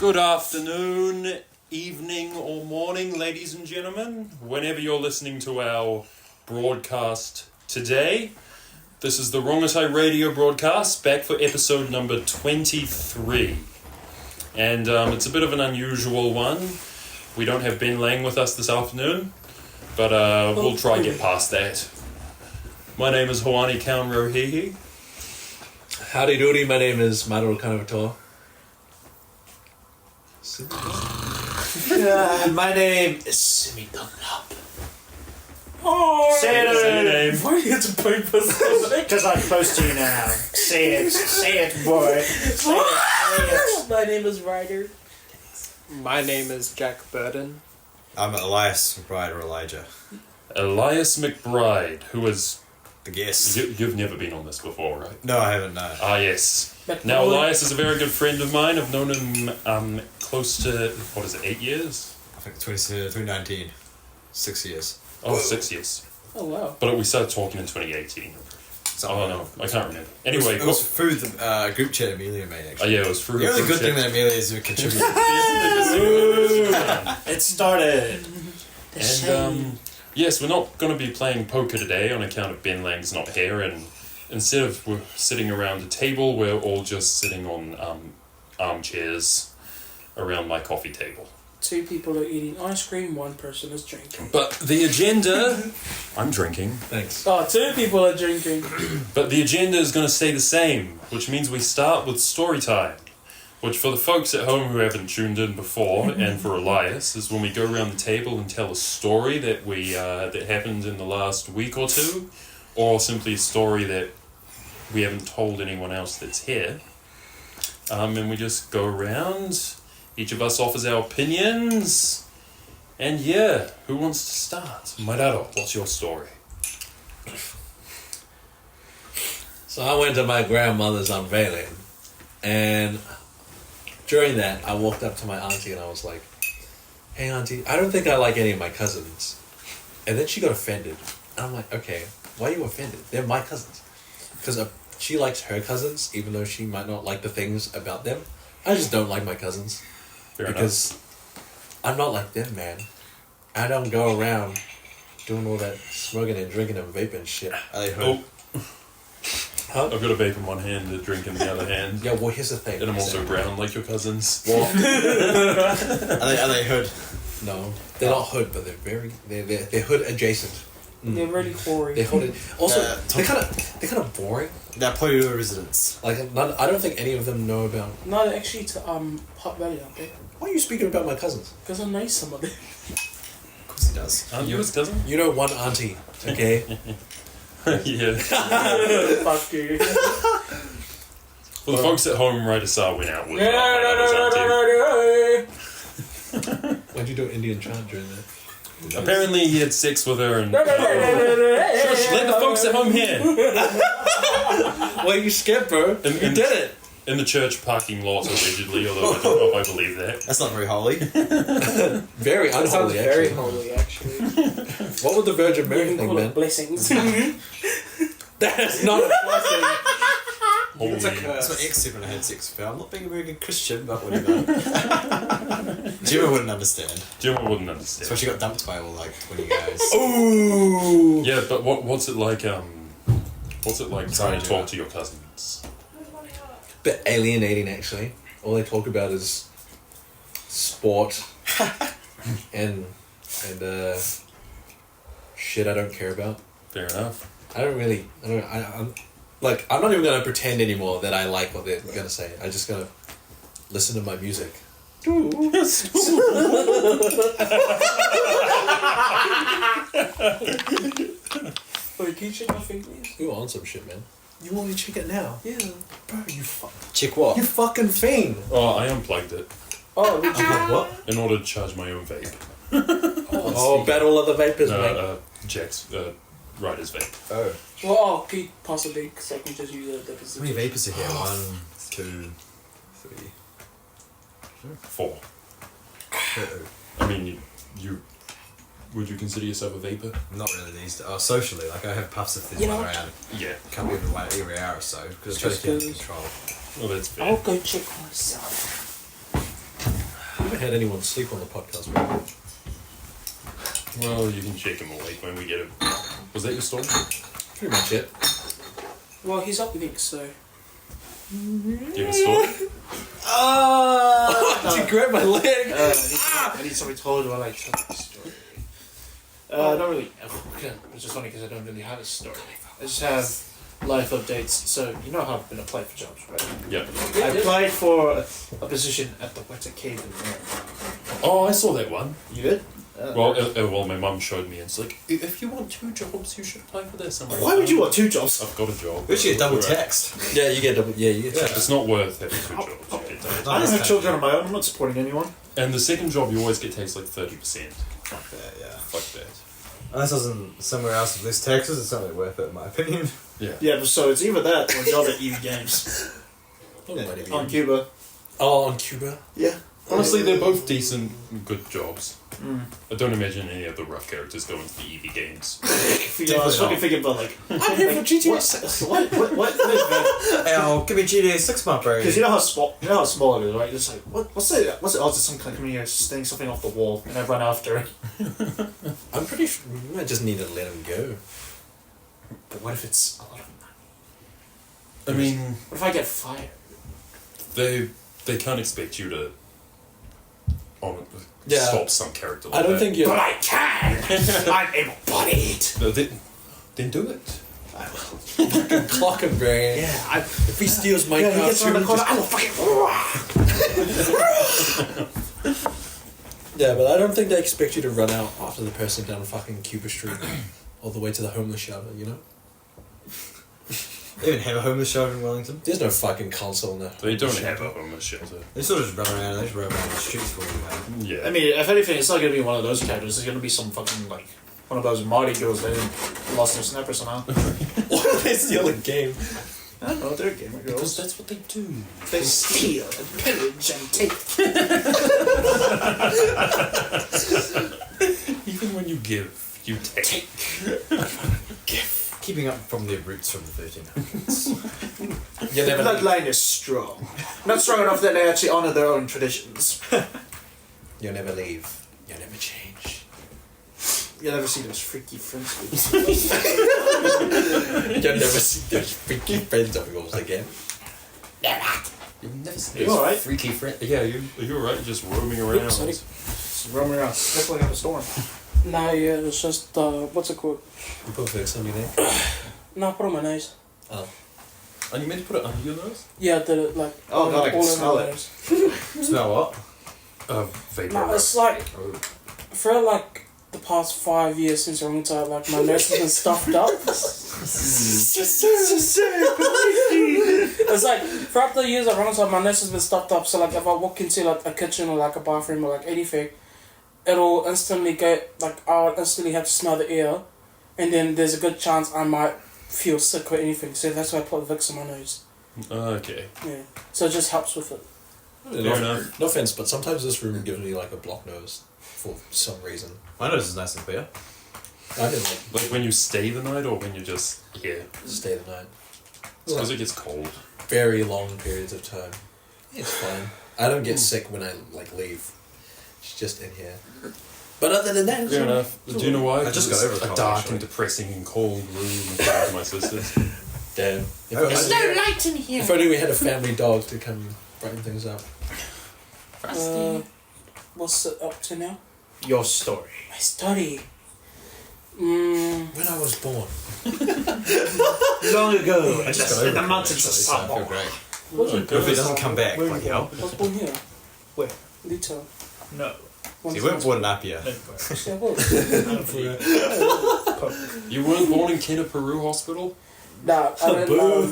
Good afternoon, evening or morning, ladies and gentlemen. Whenever you're listening to our broadcast today, this is the Rongotai radio broadcast, back for episode number 23. And it's a bit of an unusual one. We don't have Ben Lang with us this afternoon, but we'll try and get past that. My name is Hoani Kaunrohihi. Howdy doody, my name is Maru Kanavator. My name is Simi Dunlop. Oh, say your name. Why are you have to point us? Because I'm close to you now. Say it, boy. Say it. My name is Ryder. My name is Jack Burden. I'm Elias, Mcbride, or Elijah. Elias Mcbride, who is... The guest. You've never been on this before, right? No, I haven't, no. Ah, yes. Now, Elias is a very good friend of mine. I've known him close to, 8 years? I think 2019. 6 years. Oh, Whoa. 6 years. Oh, wow. But we started talking in 2018. Oh, no, I can't remember. Anyway. It was through the group chat Amelia made, actually. Oh, yeah, it was through the only good thing that Amelia is who contributed. It started. And, yes, we're not going to be playing poker today on account of Ben Lang's not here, and instead of we're sitting around a table, we're all just sitting on armchairs around my coffee table. 2 people are eating ice cream, 1 person is drinking. But the agenda... I'm drinking. Thanks. Oh, 2 people are drinking. But the agenda is going to stay the same, which means we start with story time. Which, for the folks at home who haven't tuned in before, and for Elias, is when we go around the table and tell a story that that happened in the last week or 2, or simply a story that we haven't told anyone else that's here. And we just go around, each of us offers our opinions, and yeah, who wants to start? Mararo, what's your story? So I went to my grandmother's unveiling, and during that, I walked up to my auntie and I was like, "Hey auntie, I don't think I like any of my cousins." And then she got offended. And I'm like, okay, why are you offended? They're my cousins. Because she likes her cousins, even though she might not like the things about them. I just don't like my cousins. Fair because enough. I'm not like them, man. I don't go around doing all that smoking and drinking and vaping shit. Oh. Huh? I've got a vape in one hand, a drink in the other hand. Yeah, well, here's the thing. And I'm also brown like your cousins. Well, are they hood? No, they're not hood, but they're hood adjacent. They're really hoary. They're hooded. Also, they're kind of boring. They're Polio residents. Like, I don't think any of them know about. No, they're actually to Hot Valley, aren't they? Why are you speaking about my cousins? Because I know some of them. Of course he does. Aren't you his cousin? You know one auntie, okay? Yeah. Fuck you. Well, the folks at home, right us went out with Why'd you do an Indian chant during that? Apparently he had sex with her and... Shush, let the folks at home hear. Well, you scared, bro. You did it. In the church parking lot, allegedly, although I don't know if I believe that. That's not very holy. Very unholy, actually. Very holy, actually. What would the Virgin Mary think, man? Blessings. That's not a blessing. It's a curse. That's what ex said when I had sex with her. I'm not being a very good Christian, but whatever. Gemma wouldn't understand. Gemma wouldn't understand. So she got dumped by all, 20 guys. Ooh! Yeah, but what's it like, trying to talk to your cousins? Bit alienating, actually. All they talk about is sport and shit I don't care about. Fair enough. I'm not even gonna pretend anymore that I like what they're gonna say. I just gotta listen to my music. Wait, can you check my thing, please? You on some shit, man. You want me to check it now? Yeah. Bro, you fuck. Check what? You fucking fiend. Oh, I unplugged it Oh, did you? What? in order to charge my own vape. Oh, battle of the vapors, mate. Jack's Ryder's vape. Oh. Well, I'll keep possibly because I can just use a deposit. How many vapors are here? 1, 2, 3. 4. I mean, you would you consider yourself a vapor? Not really these days. Socially, I have puffs of thin You know, around. Yeah. Can't be every hour or so because I try to keep it in control. Well, that's fair. I'll go check myself. haven't had anyone sleep on the podcast before. Well, you can shake him awake when we get him. Was that your story? Pretty much it. Well, he's up next, so. Do you have a story? Did you grab my leg? I need somebody told who I like tell the story. Not really. It's just funny because I don't really have a story. I just have life updates. So you know how I've been applying for jobs, right? Yeah. I applied for a position at the Weta Cave in there. Oh, I saw that one. You did? Well, my mum showed me. It's like, if you want 2 jobs, you should apply for this. I'm like, Why would you want 2 jobs? I've got a job. We should get double Right. taxed. Yeah, you get double. Yeah, you get. Yeah. It's not worth having 2 jobs. You get taxed. I don't have children of my own. I'm not supporting anyone. And the second job, you always get taxed like 30%. Fuck that, yeah. Fuck that. Unless I was in somewhere else with less taxes, it's not really worth it in my opinion. Yeah. Yeah, so it's either that or a job at EV Games on Cuba. Oh, on Cuba. Yeah. Honestly, they're both decent, good jobs. Mm. I don't imagine any of the rough characters go into the EV games. You know, I was fucking thinking about like. I'm here for GTA 6. What? Hey, oh, give me GTA 6, my bro. Because you know how small it is, right? It's like what's the odds of some kind of coming here sting something off the wall and I run after it? I'm pretty sure we might just need to let him go. But what if it's a lot of money? I mean, What if I get fired? they can't expect you to Yeah. stop some character like I don't that. think you're. But I can. I'm able-bodied. No, then do it. Fucking clock him, Brian. Yeah, If he steals he Minecraft, gets around the corner. I will fucking. yeah, but I don't think they expect you to run out after the person down fucking Cuba Street, all the way to the homeless shelter. You know, They even have a homeless shelter in Wellington. there's no fucking console in there. They don't have a homeless shelter. They sort of just run around, they just run around the streets for you. Yeah. I mean, if anything, it's not gonna be one of those characters. It's gonna be some fucking like one of those Marty girls that lost their snapper somehow. Why do they steal a game? I don't know. They're gamer Because girls. that's what they do. They steal and pillage and take. Even when you give, you take. Keeping up from their roots from the 1300s. You The never. bloodline is strong. Not strong enough that they actually honor their own traditions. You never leave. You never change. You'll never see those freaky French dudes. You never see those freaky friends of yours again. You've never seen You those alright? freaky friend. Yeah, you're right. Just roaming around. Oops, sorry. Just roaming around, sniffling up a storm. Nah, yeah, it's just, what's it called? You put Vix on your neck. Nah, put it on my nose. Oh. And you meant to put it under your nose? Yeah, I did it like. Oh, God, I can over smell my it. nose. Smell what? Vapor. Nah, it's like, for like the past 5 years since Rongotai, like my nose has been stuffed up. It's like, throughout the years of Rongotai, my nose has been stuffed up, so like if I walk into like a kitchen or like a bathroom or like anything, it'll instantly go, like I'll instantly have to smell the air, and then there's a good chance I might feel sick or anything, so that's why I put Vicks on my nose. Okay. Yeah, so it just helps with it. Fair enough. No offense, but sometimes this room gives me like a blocked nose for some reason. My nose is nice and clear. I didn't like Like when you stay the night or when you're just here? stay the night. It's because it gets cold. Very long periods of time. It's fine. I don't get sick when I like leave. It's just in here. But other than that, it's Fair all right. enough. Do you know why? I just got It's over the a cold, dark actually. and depressing and cold room in front of my sisters. Damn. If Oh, only- there's no light in here. if only we had a family dog to come brighten things up. What's it up to now? Your story. My study. When I was born. Long ago, I just got over in the it, mountains of actually, so I feel Samoa. great. What's it? If he doesn't come back, Where like you hell. I was born here. Where? Little. No. So you weren't born in Apia. Yeah, I was. You weren't born in Peru Hospital? Nah, I didn't. I was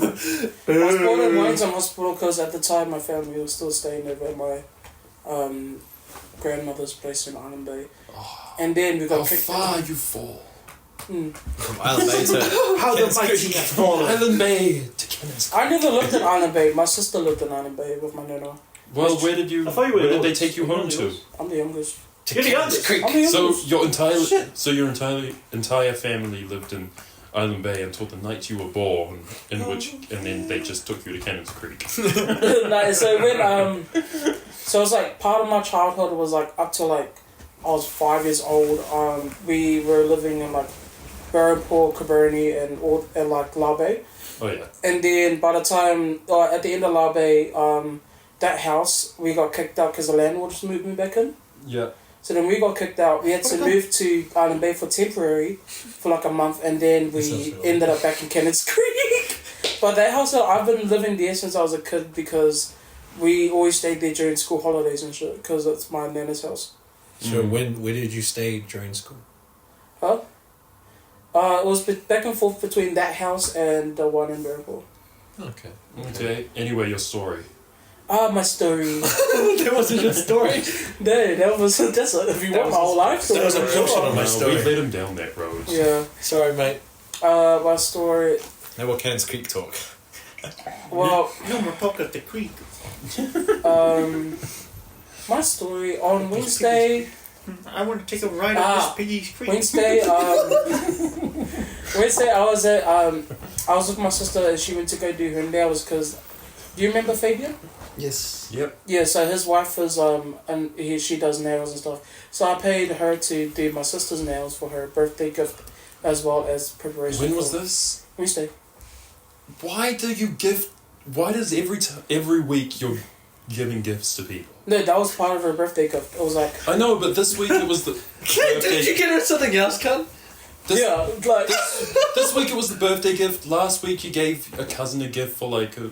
born in Wellington Hospital because at the time my family was still staying over at my grandmother's place in Island Bay. And then we got How kicked far you fall? From Island Bay to How the mighty have fallen. Island Bay to Kenneth. I never lived in Island Bay. My sister lived in Island Bay with my nana. Well, where did you? I thought you were Where the did they oldest. take you home You're the to? oldest. I'm the youngest. You're the youngest. I'm the So youngest. your entire family lived in Island Bay until the night you were born, and then they just took you to Cannons Creek. Like, so So it was like part of my childhood was like up to like I was 5 years old. We were living in like Barrenport, Cabernet, and like Labe. Oh yeah. And then by the time at the end of Labe, that house we got kicked out because the landlord was moving back in. Yeah. So then we got kicked out. We had to move to Island Bay for temporary for like a month, and then we ended up back in Cannons Creek. But that house, I've been living there since I was a kid because we always stayed there during school holidays and shit because it's my nana's house. So where did you stay during school? Huh? It was back and forth between that house and the one in Barrenport. Okay. Okay. Anyway, your story. My story. That wasn't your story. No, that's if you want my whole life story. That was a portion of my We story. led him down that road. Yeah. Sorry, mate. My story. Now what Cannons Creek talk? Well, No more talk at the creek. my story on Wednesday. I want to take a ride up this piggy's creek. Wednesday, Wednesday, I was with my sister and she went to go do her nails because. Do you remember Fabian? Yes. Yep. Yeah, so his wife is she does nails and stuff. So I paid her to do my sister's nails for her birthday gift, as well as preparation. When was for this? Wednesday. Why do you give? Why does every week you're giving gifts to people? No, that was part of her birthday gift. It was like I know, but this week it was the. Did you get her something else, cunt? This, yeah, like this week it was the birthday gift. Last week you gave a cousin a gift for like a.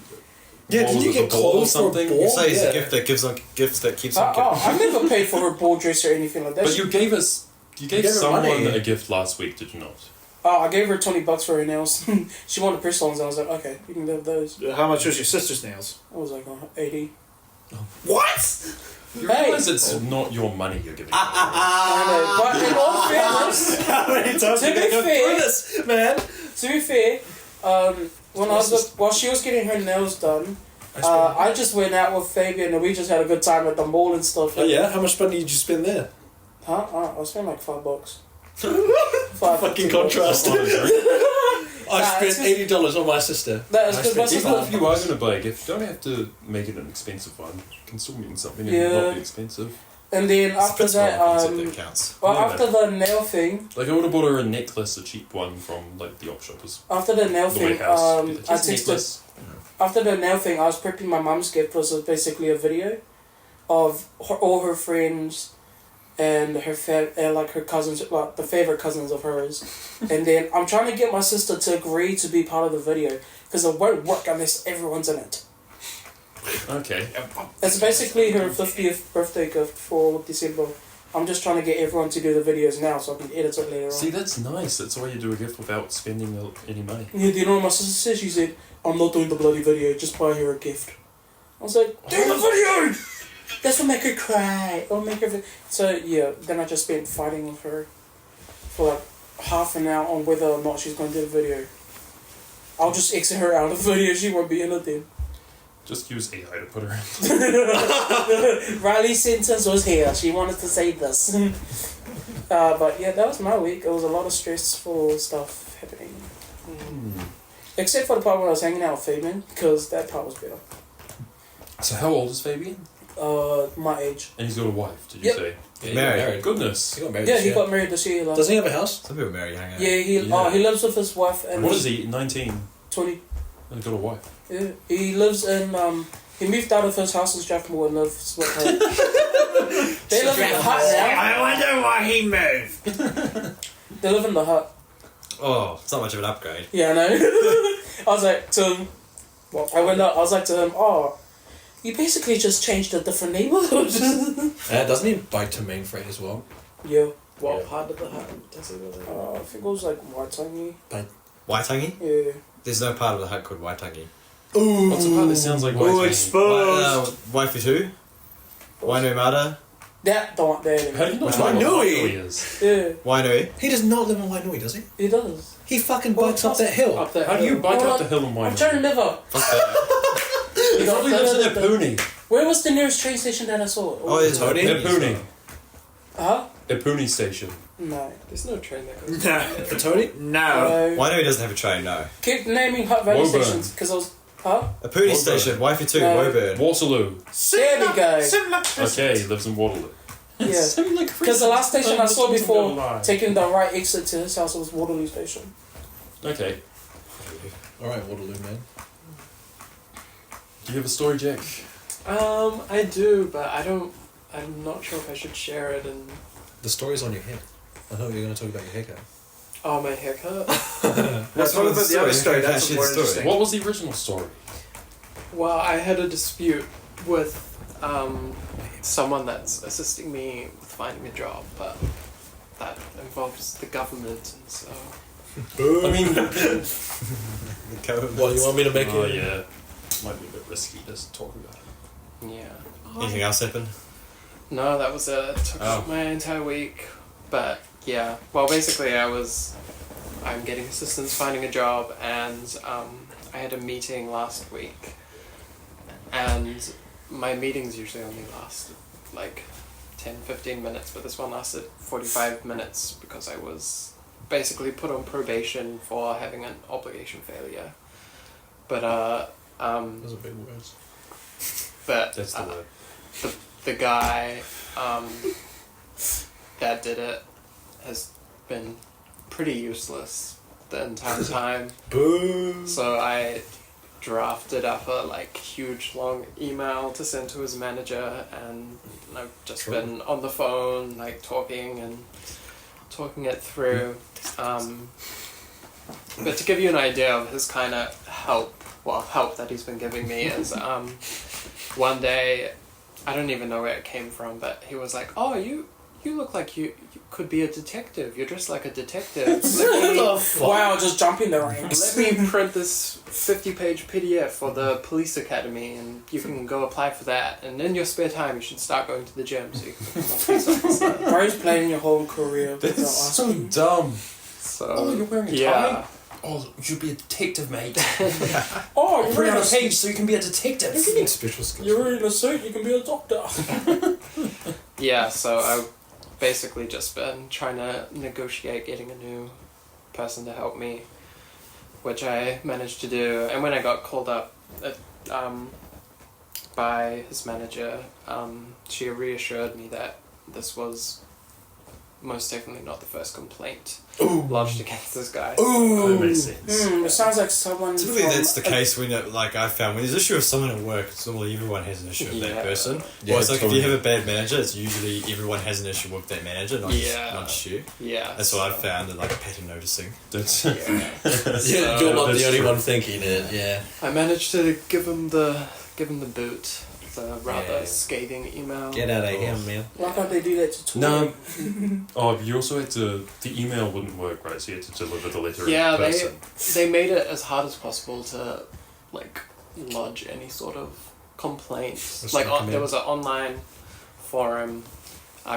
Yeah, what did was you it, get a ball clothes or something? for a You ball? say it's Yeah. a gift that gives on gifts that keeps on giving. I never paid for her ball dress or anything like that. But you gave us. You gave gave her someone money. a gift last week, did you not? I gave her $20 for her nails. She wanted press-ons, and I was like, okay, you can have those. How much was your sister's nails? I was like, 80. What? You Hey. realize it's not your money you're giving. I know, but in all fairness, How many times to be fair, this, man. to be fair, when while she was getting her nails done, I just went out with Fabian and we just had a good time at the mall and stuff. Oh yeah? How much money did you spend there? Huh? I spent like $5. Fucking contrast. On a drink. I spent $80 on my sister. That is I because my spent Even sister. if you are going to buy a gift, you don't have to make it an expensive one. You can still mean something and Yeah. not be expensive. And then after that, that counts. well, Yeah, after the nail thing, Like I would have bought her a necklace, a cheap one from like the op shoppers. after the nail The thing, warehouse. I Here's a texted. necklace. After the nail thing, I was prepping my mum's gift, which was basically a video of all her friends and like her cousins, like the favorite cousins of hers. And then I'm trying to get my sister to agree to be part of the video because it won't work unless everyone's in it. Okay. It's basically her 50th birthday gift for December. I'm just trying to get everyone to do the videos now so I can edit it later See, on. that's nice. That's why you do a gift without spending any money. Yeah, do you know what my sister said? She said, I'm not doing the bloody video, just buy her a gift. I was like, do the video! This will make her cry. It'll make her... So, yeah, then I just spent fighting with her for like half an hour on whether or not she's going to do the video. I'll just exit her out of the video, she won't be in it then. Just use AI to put her in. Riley's sentence was here. She wanted to say this. But yeah, that was my week. It was a lot of stressful stuff happening. Except for the part when I was hanging out with Fabian, because that part was better. So how old is Fabian? My age. And he's got a wife, did you Yep. say? Yeah, Married. Goodness. He got married Yeah, this he year. got married this year. Does he have a house? Some people marry hang out. Yeah, he lives with his wife and What is he? 19. 20. And he's got a wife. Yeah, he lives in he moved out of his house in Strathmore and lives with her. They live in the hut now. I wonder why he moved. They live in the hut. Oh, it's not much of an upgrade. Yeah, I know. I was like to him. Well, I was like to him. Oh, you basically just changed a different neighborhood. Doesn't he bike to Mainfreight as well? Yeah. What What part of the hut does he live in? I think it was like Waitangi. Waitangi? Yeah. There's no part of the hut called Waitangi. Ooh. What's the part that sounds like Oh, Waitangi? exposed. Wife is who? Wainui That don't there. How do you not Which know one? what Wainui? Wainui is? Yeah, Wainui? He does not live in Wainui, does he? he does. He fucking bikes up that hill. Up there. How do you bike Well, up the hill in Wainui? I'm trying to remember. Fuck that. He probably lives in Epuni. Where was the nearest train station that I saw? Oh, it's Tony? Epuni. Huh? Epuni station. No. There's no train that goes. No. For Tony? No. Wainui doesn't have a train, no. Keep naming hut value Woburn. stations because I was. Huh? A poonie Woburn. station, wifey 2, No. Woburn. Waterloo. There we go. Okay, he lives in Waterloo. Yeah. Because the last station I saw before taking the right exit to his house was Waterloo Station. Okay. Alright, Waterloo, man. Do you have a story, Jack? I do, but I'm not sure if I should share it and... The story's on your head. I thought you were going to talk about your haircut. Oh, my haircut? What's wrong with the other story? That's more the story. interesting. What was the original story? Well, I had a dispute with someone that's assisting me with finding a job, but that involves the government, and so... I mean, What, you want me to make oh it? yeah, might be a bit risky to talk about it. Yeah. Anything else happen? No, that was it. It took Oh. my entire week. But yeah, well, basically, I'm getting assistance finding a job, and I had a meeting last week, and my meetings usually only last like 10-15 minutes, but this one lasted 45 minutes because I was basically put on probation for having an obligation failure. But Those are big words. but That's the word. the guy that did it has been pretty useless the entire time. Boo! So I drafted up a huge long email to send to his manager, and I've just Cool. been on the phone talking it through. But to give you an idea of his kind of help that he's been giving me is one day, I don't even know where it came from, but he was like, "Oh, you look like you could be a detective. You're dressed like a detective. Wow, just jumping the ranks. Let me print this 50-page PDF for the police academy, and you can go apply for that. And in your spare time, you should start going to the gym so you can become a police officer." Bro's planning your whole career without That's so asking. dumb. So, Oh, you're wearing a yeah. tie? Oh, you should be a detective, mate. Oh, you're Print wearing out a a page so you can be a detective. Special skills. You're wearing a suit, you can be a doctor. Yeah, so I've basically just been trying to negotiate getting a new person to help me, which I managed to do. And when I got called up by his manager, she reassured me that this was most definitely not the first complaint lodged against this guy. That makes sense. It sounds like someone Typically, from that's the case when, I found, when there's an issue with someone at work, it's normally everyone has an issue with that Yeah. person. Yeah, Or it's like totally. if you have a bad manager, it's usually everyone has an issue with that manager, not just you. Yeah. That's what I've found in pattern noticing. That's Yeah. Yeah, you're not That's the only true. one thinking it, yeah. I managed to give him the boot. The rather Yeah. scathing email. Get out of here, man. Why can't they do that to No. Tori? Oh, you also had to. The email wouldn't work, right? So you had to deliver the letter Yeah, in person. they made it as hard as possible to lodge any sort of complaint. What's Like the command? there was an online forum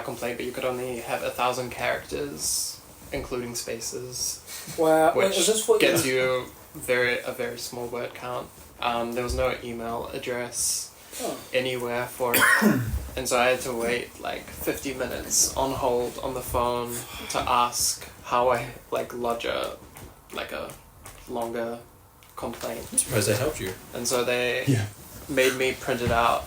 complaint, but you could only have 1,000 characters, including spaces, Wow, which is this for gets you a very small word count. There was no email address Oh. anywhere for it, and so I had to wait 50 minutes on hold on the phone to ask how I lodge a longer complaint. I'm surprised they helped you. And so they Yeah. made me print it out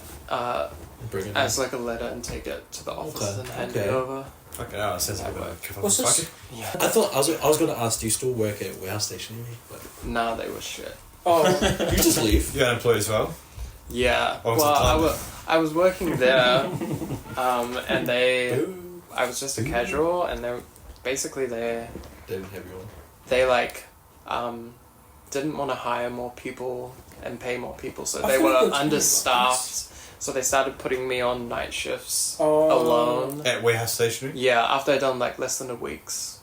Bring it as a letter and take it to the office Okay, and hand okay. it over. Fucking hell, it sounds like a bit of a What's this? fucker. Yeah. I thought I was going to ask, do you still work at warehouse stationery? But Nah, they were shit. Oh, you just leave. You're unemployed as well? Yeah. What was Well, the plan? I was working there, and I was just a casual, and they Didn't have you on. they didn't want to hire more people and pay more people, so I they feel were like that's understaffed. So they started putting me on night shifts Oh. alone. At warehouse stationery? Yeah, after I'd done less than a week's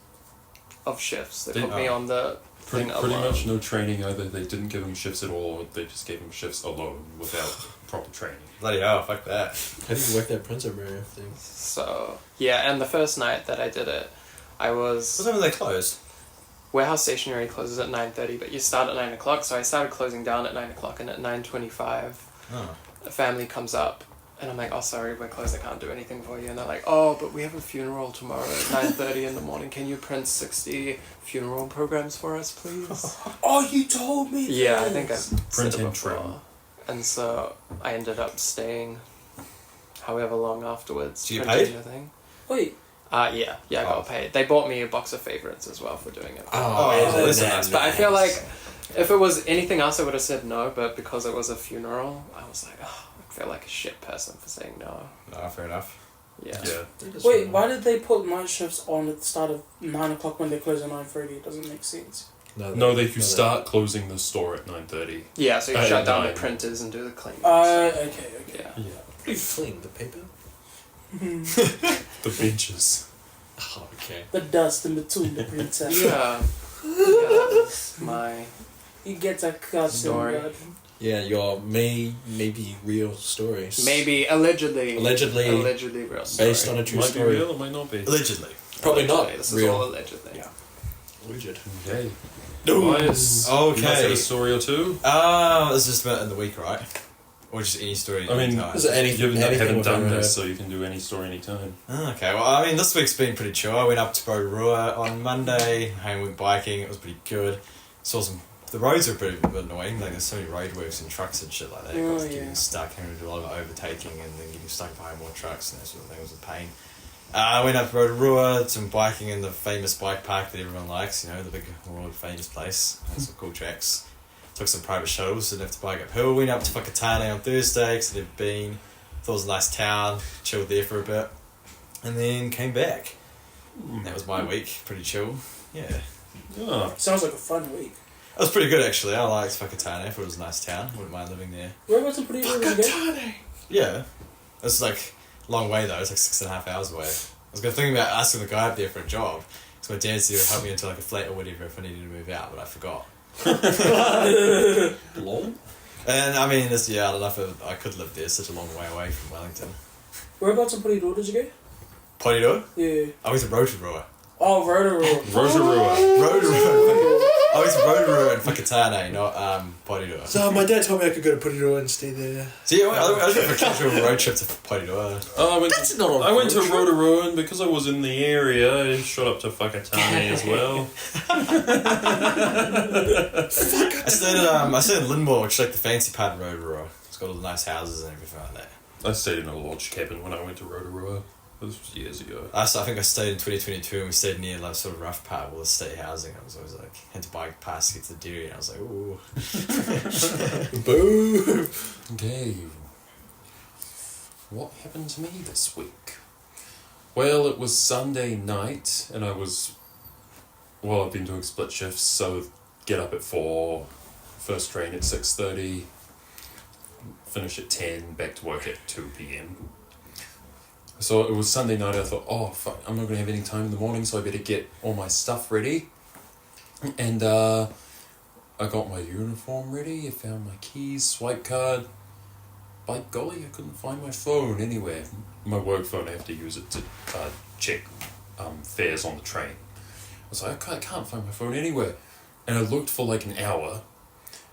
of shifts, they put me on the Pretty, thing pretty alone. much no training either. They didn't give him shifts at all. Or they just gave him shifts alone without proper training. Bloody hell, fuck that. How do you work that Prince of Rare thing? So yeah, and the first night that I did it, I was What time are they closed? warehouse stationery closes at 9:30, but you start at 9 o'clock. So I started closing down at 9 o'clock, and at 9:25, Oh. a family comes up And I'm like, oh, sorry, we're closed, I can't do anything for you. And they're like, oh, but we have a funeral tomorrow at 9:30 in the morning. Can you print 60 funeral programs for us, please? Oh, you told me. Yeah, I think I this. said Print it and before. trim. And so I ended up staying however long afterwards. So you printing paid? the thing. Wait. Yeah, I got paid. They bought me a box of favourites as well for doing it. that's nice. But I feel like if it was anything else, I would have said no. But because it was a funeral, I was like, oh, I feel like a shit person for saying no. No, fair enough. Yeah. Wait, why did they put night shifts on at the start of 9 o'clock when they close at 9:30? It doesn't make sense. No, you start closing the store at 9:30. Yeah, so you At shut down 9. the printers and do the cleaning. Okay. Yeah. Yeah. What do you clean? The paper? The benches. Oh, okay. The dust in between the printer. Yeah. That was my... You get a cut Story. Yeah, your maybe real stories. Maybe allegedly real story. based on a true Might be story. real, it might not be. Allegedly. Probably not This real. is all allegedly. Yeah. Alleged. Okay. Ooh. Elias, Okay. you guys have a story or two? It's just about in the week, right? Or just any story. I mean, anytime? Is it anything? You haven't anything we've done ever this, heard? so you can do any story anytime. Okay, well, I mean, this week's been pretty chill. I went up to Rotorua on Monday, went biking, it was pretty good. Saw some... The roads are pretty annoying, like there's so many roadworks and trucks and shit like that. Oh, Guys getting yeah. stuck, having to do a lot of overtaking and then getting stuck behind more trucks and that sort of thing was a pain. I went up to Rotorua, did some biking in the famous bike park that everyone likes, you know, the big world famous place. Had some cool tracks. Took some private shuttles, didn't have to bike uphill. Went up to Whakatane on Thursday because I'd never been. Thought it was a nice town, chilled there for a bit. And then came back. That was my week, pretty chill. Yeah. Yeah. Sounds like a fun week. It was pretty good actually. I liked Whakatane. I thought it was a nice town. Wouldn't mind living there. Where was the pretty again? Yeah. It's like a long way though. It's like 6.5 hours away. I was thinking about asking the guy up there for a job. Because my dad said he would help me into like a flat or whatever if I needed to move out, but I forgot. Lol? And I mean, I don't know if I could live there. It's such a long way away from Wellington. Whereabouts in Pretty did you go? Porirua? Yeah. I went to Rotorua. Oh, Rotorua. Rotorua. Rotorua. I went to Rotorua and Whakatane, not Porirua. So my dad told me I could go to Porirua and stay there. So yeah, I went for a casual road trip to Porirua. Oh, I went, That's not a I went to road trip. Rotorua, and because I was in the area, I shot up to Whakatane as well. I stayed in Linmore, which is like the fancy part of Rotorua. It's got all the nice houses and everything like that. I stayed in a lodge cabin when I went to Rotorua. This was years ago. I think I stayed in 2022 and we stayed near like sort of rough part with the state housing. I was always like, had to bike past to get to the dairy and I was like, ooh. Boo! Okay. What happened to me this week? Well, it was Sunday night, and I've been doing split shifts, so get up at 4, first train at 6:30, finish at 10, back to work at 2 p.m. So it was Sunday night, I thought, oh fuck, I'm not going to have any time in the morning, so I better get all my stuff ready. And I got my uniform ready, I found my keys, swipe card. By golly, I couldn't find my phone anywhere. My work phone, I have to use it to check fares on the train. I was like, I can't find my phone anywhere. And I looked for like an hour,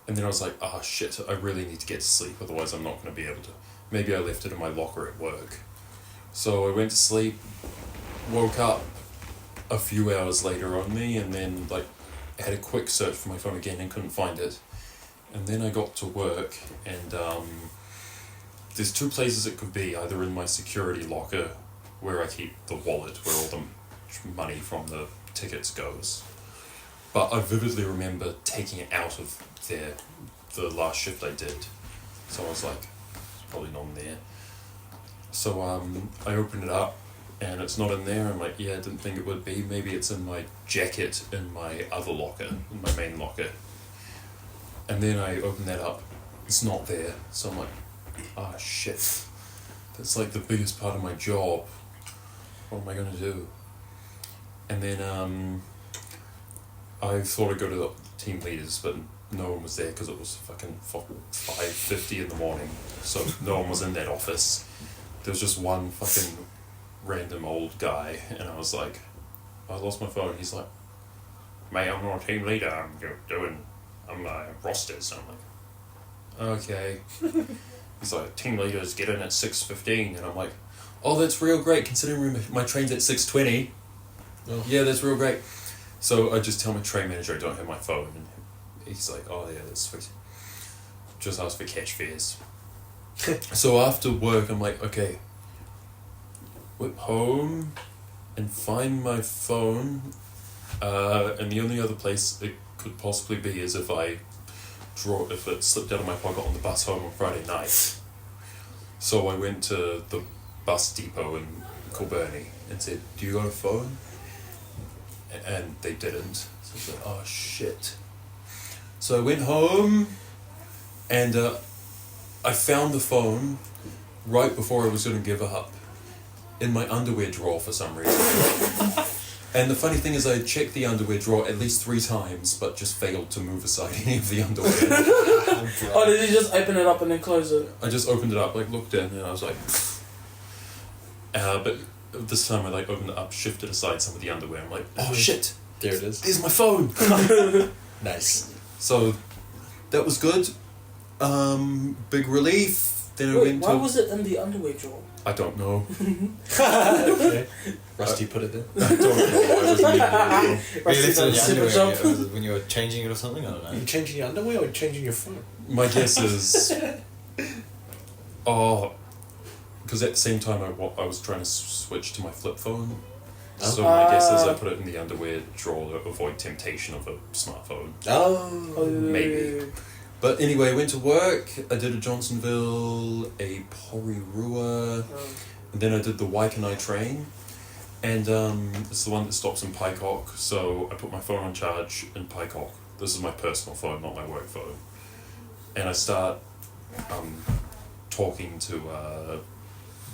and then I was like, oh shit, I really need to get to sleep, otherwise I'm not going to be able to. Maybe I left it in my locker at work. So I went to sleep, woke up a few hours later on me, and then had a quick search for my phone again and couldn't find it. And then I got to work, and there's 2 places it could be, either in my security locker, where I keep the wallet, where all the money from the tickets goes. But I vividly remember taking it out of there the last shift I did. So I was like, it's probably not in there. So I opened it up, and it's not in there. I'm like, yeah, I didn't think it would be. Maybe it's in my jacket in my other locker, in my main locker. And then I open that up, it's not there. So I'm like, ah, shit. That's like the biggest part of my job. What am I going to do? And then I thought I'd go to the team leaders, but no one was there because it was fucking 5:50 in the morning. So no one was in that office. There was just one fucking random old guy, and I was like, I lost my phone. He's like, mate, I'm not a team leader. I'm rosters. I'm like, okay. he's like, team leaders get in at 6:15, and I'm like, oh, that's real great considering my train's at 6:20. Oh. Yeah, that's real great. So I just tell my train manager I don't have my phone, and he's like, oh yeah, that's sweet. Just ask for cash fares. So after work, I'm like, okay, whip home and find my phone, and the only other place it could possibly be is if it slipped out of my pocket on the bus home on Friday night. So I went to the bus depot in Kilburnie and said, do you got a phone? And they didn't. So I said, oh shit. So I went home and I found the phone right before I was going to give up in my underwear drawer for some reason. And the funny thing is I checked the underwear drawer at least 3 times but just failed to move aside any of the underwear. Oh, did you just open it up and then close it? I just opened it up, like looked in, and I was like, but this time I like opened it up, shifted aside some of the underwear. I'm like, oh shit, There it is. there's my phone. Nice. So that was good. Big relief. Then I Wait, went why to. was it in the underwear drawer? I don't know. Okay. Rusty put it there. I don't know why it was in the underwear. You Rusty left it done in a your super underwear job. when you were changing it or something. I don't Are know. you changing your underwear or changing your phone? My guess is, because at the same time I was trying to switch to my flip phone. So my guess is I put it in the underwear drawer to avoid temptation of a smartphone. Oh. Maybe. But anyway, I went to work, I did a Johnsonville, a Porirua, and then I did the Waikanai train. And it's the one that stops in Paikok, so I put my phone on charge in Paikok. This is my personal phone, not my work phone. And I start talking to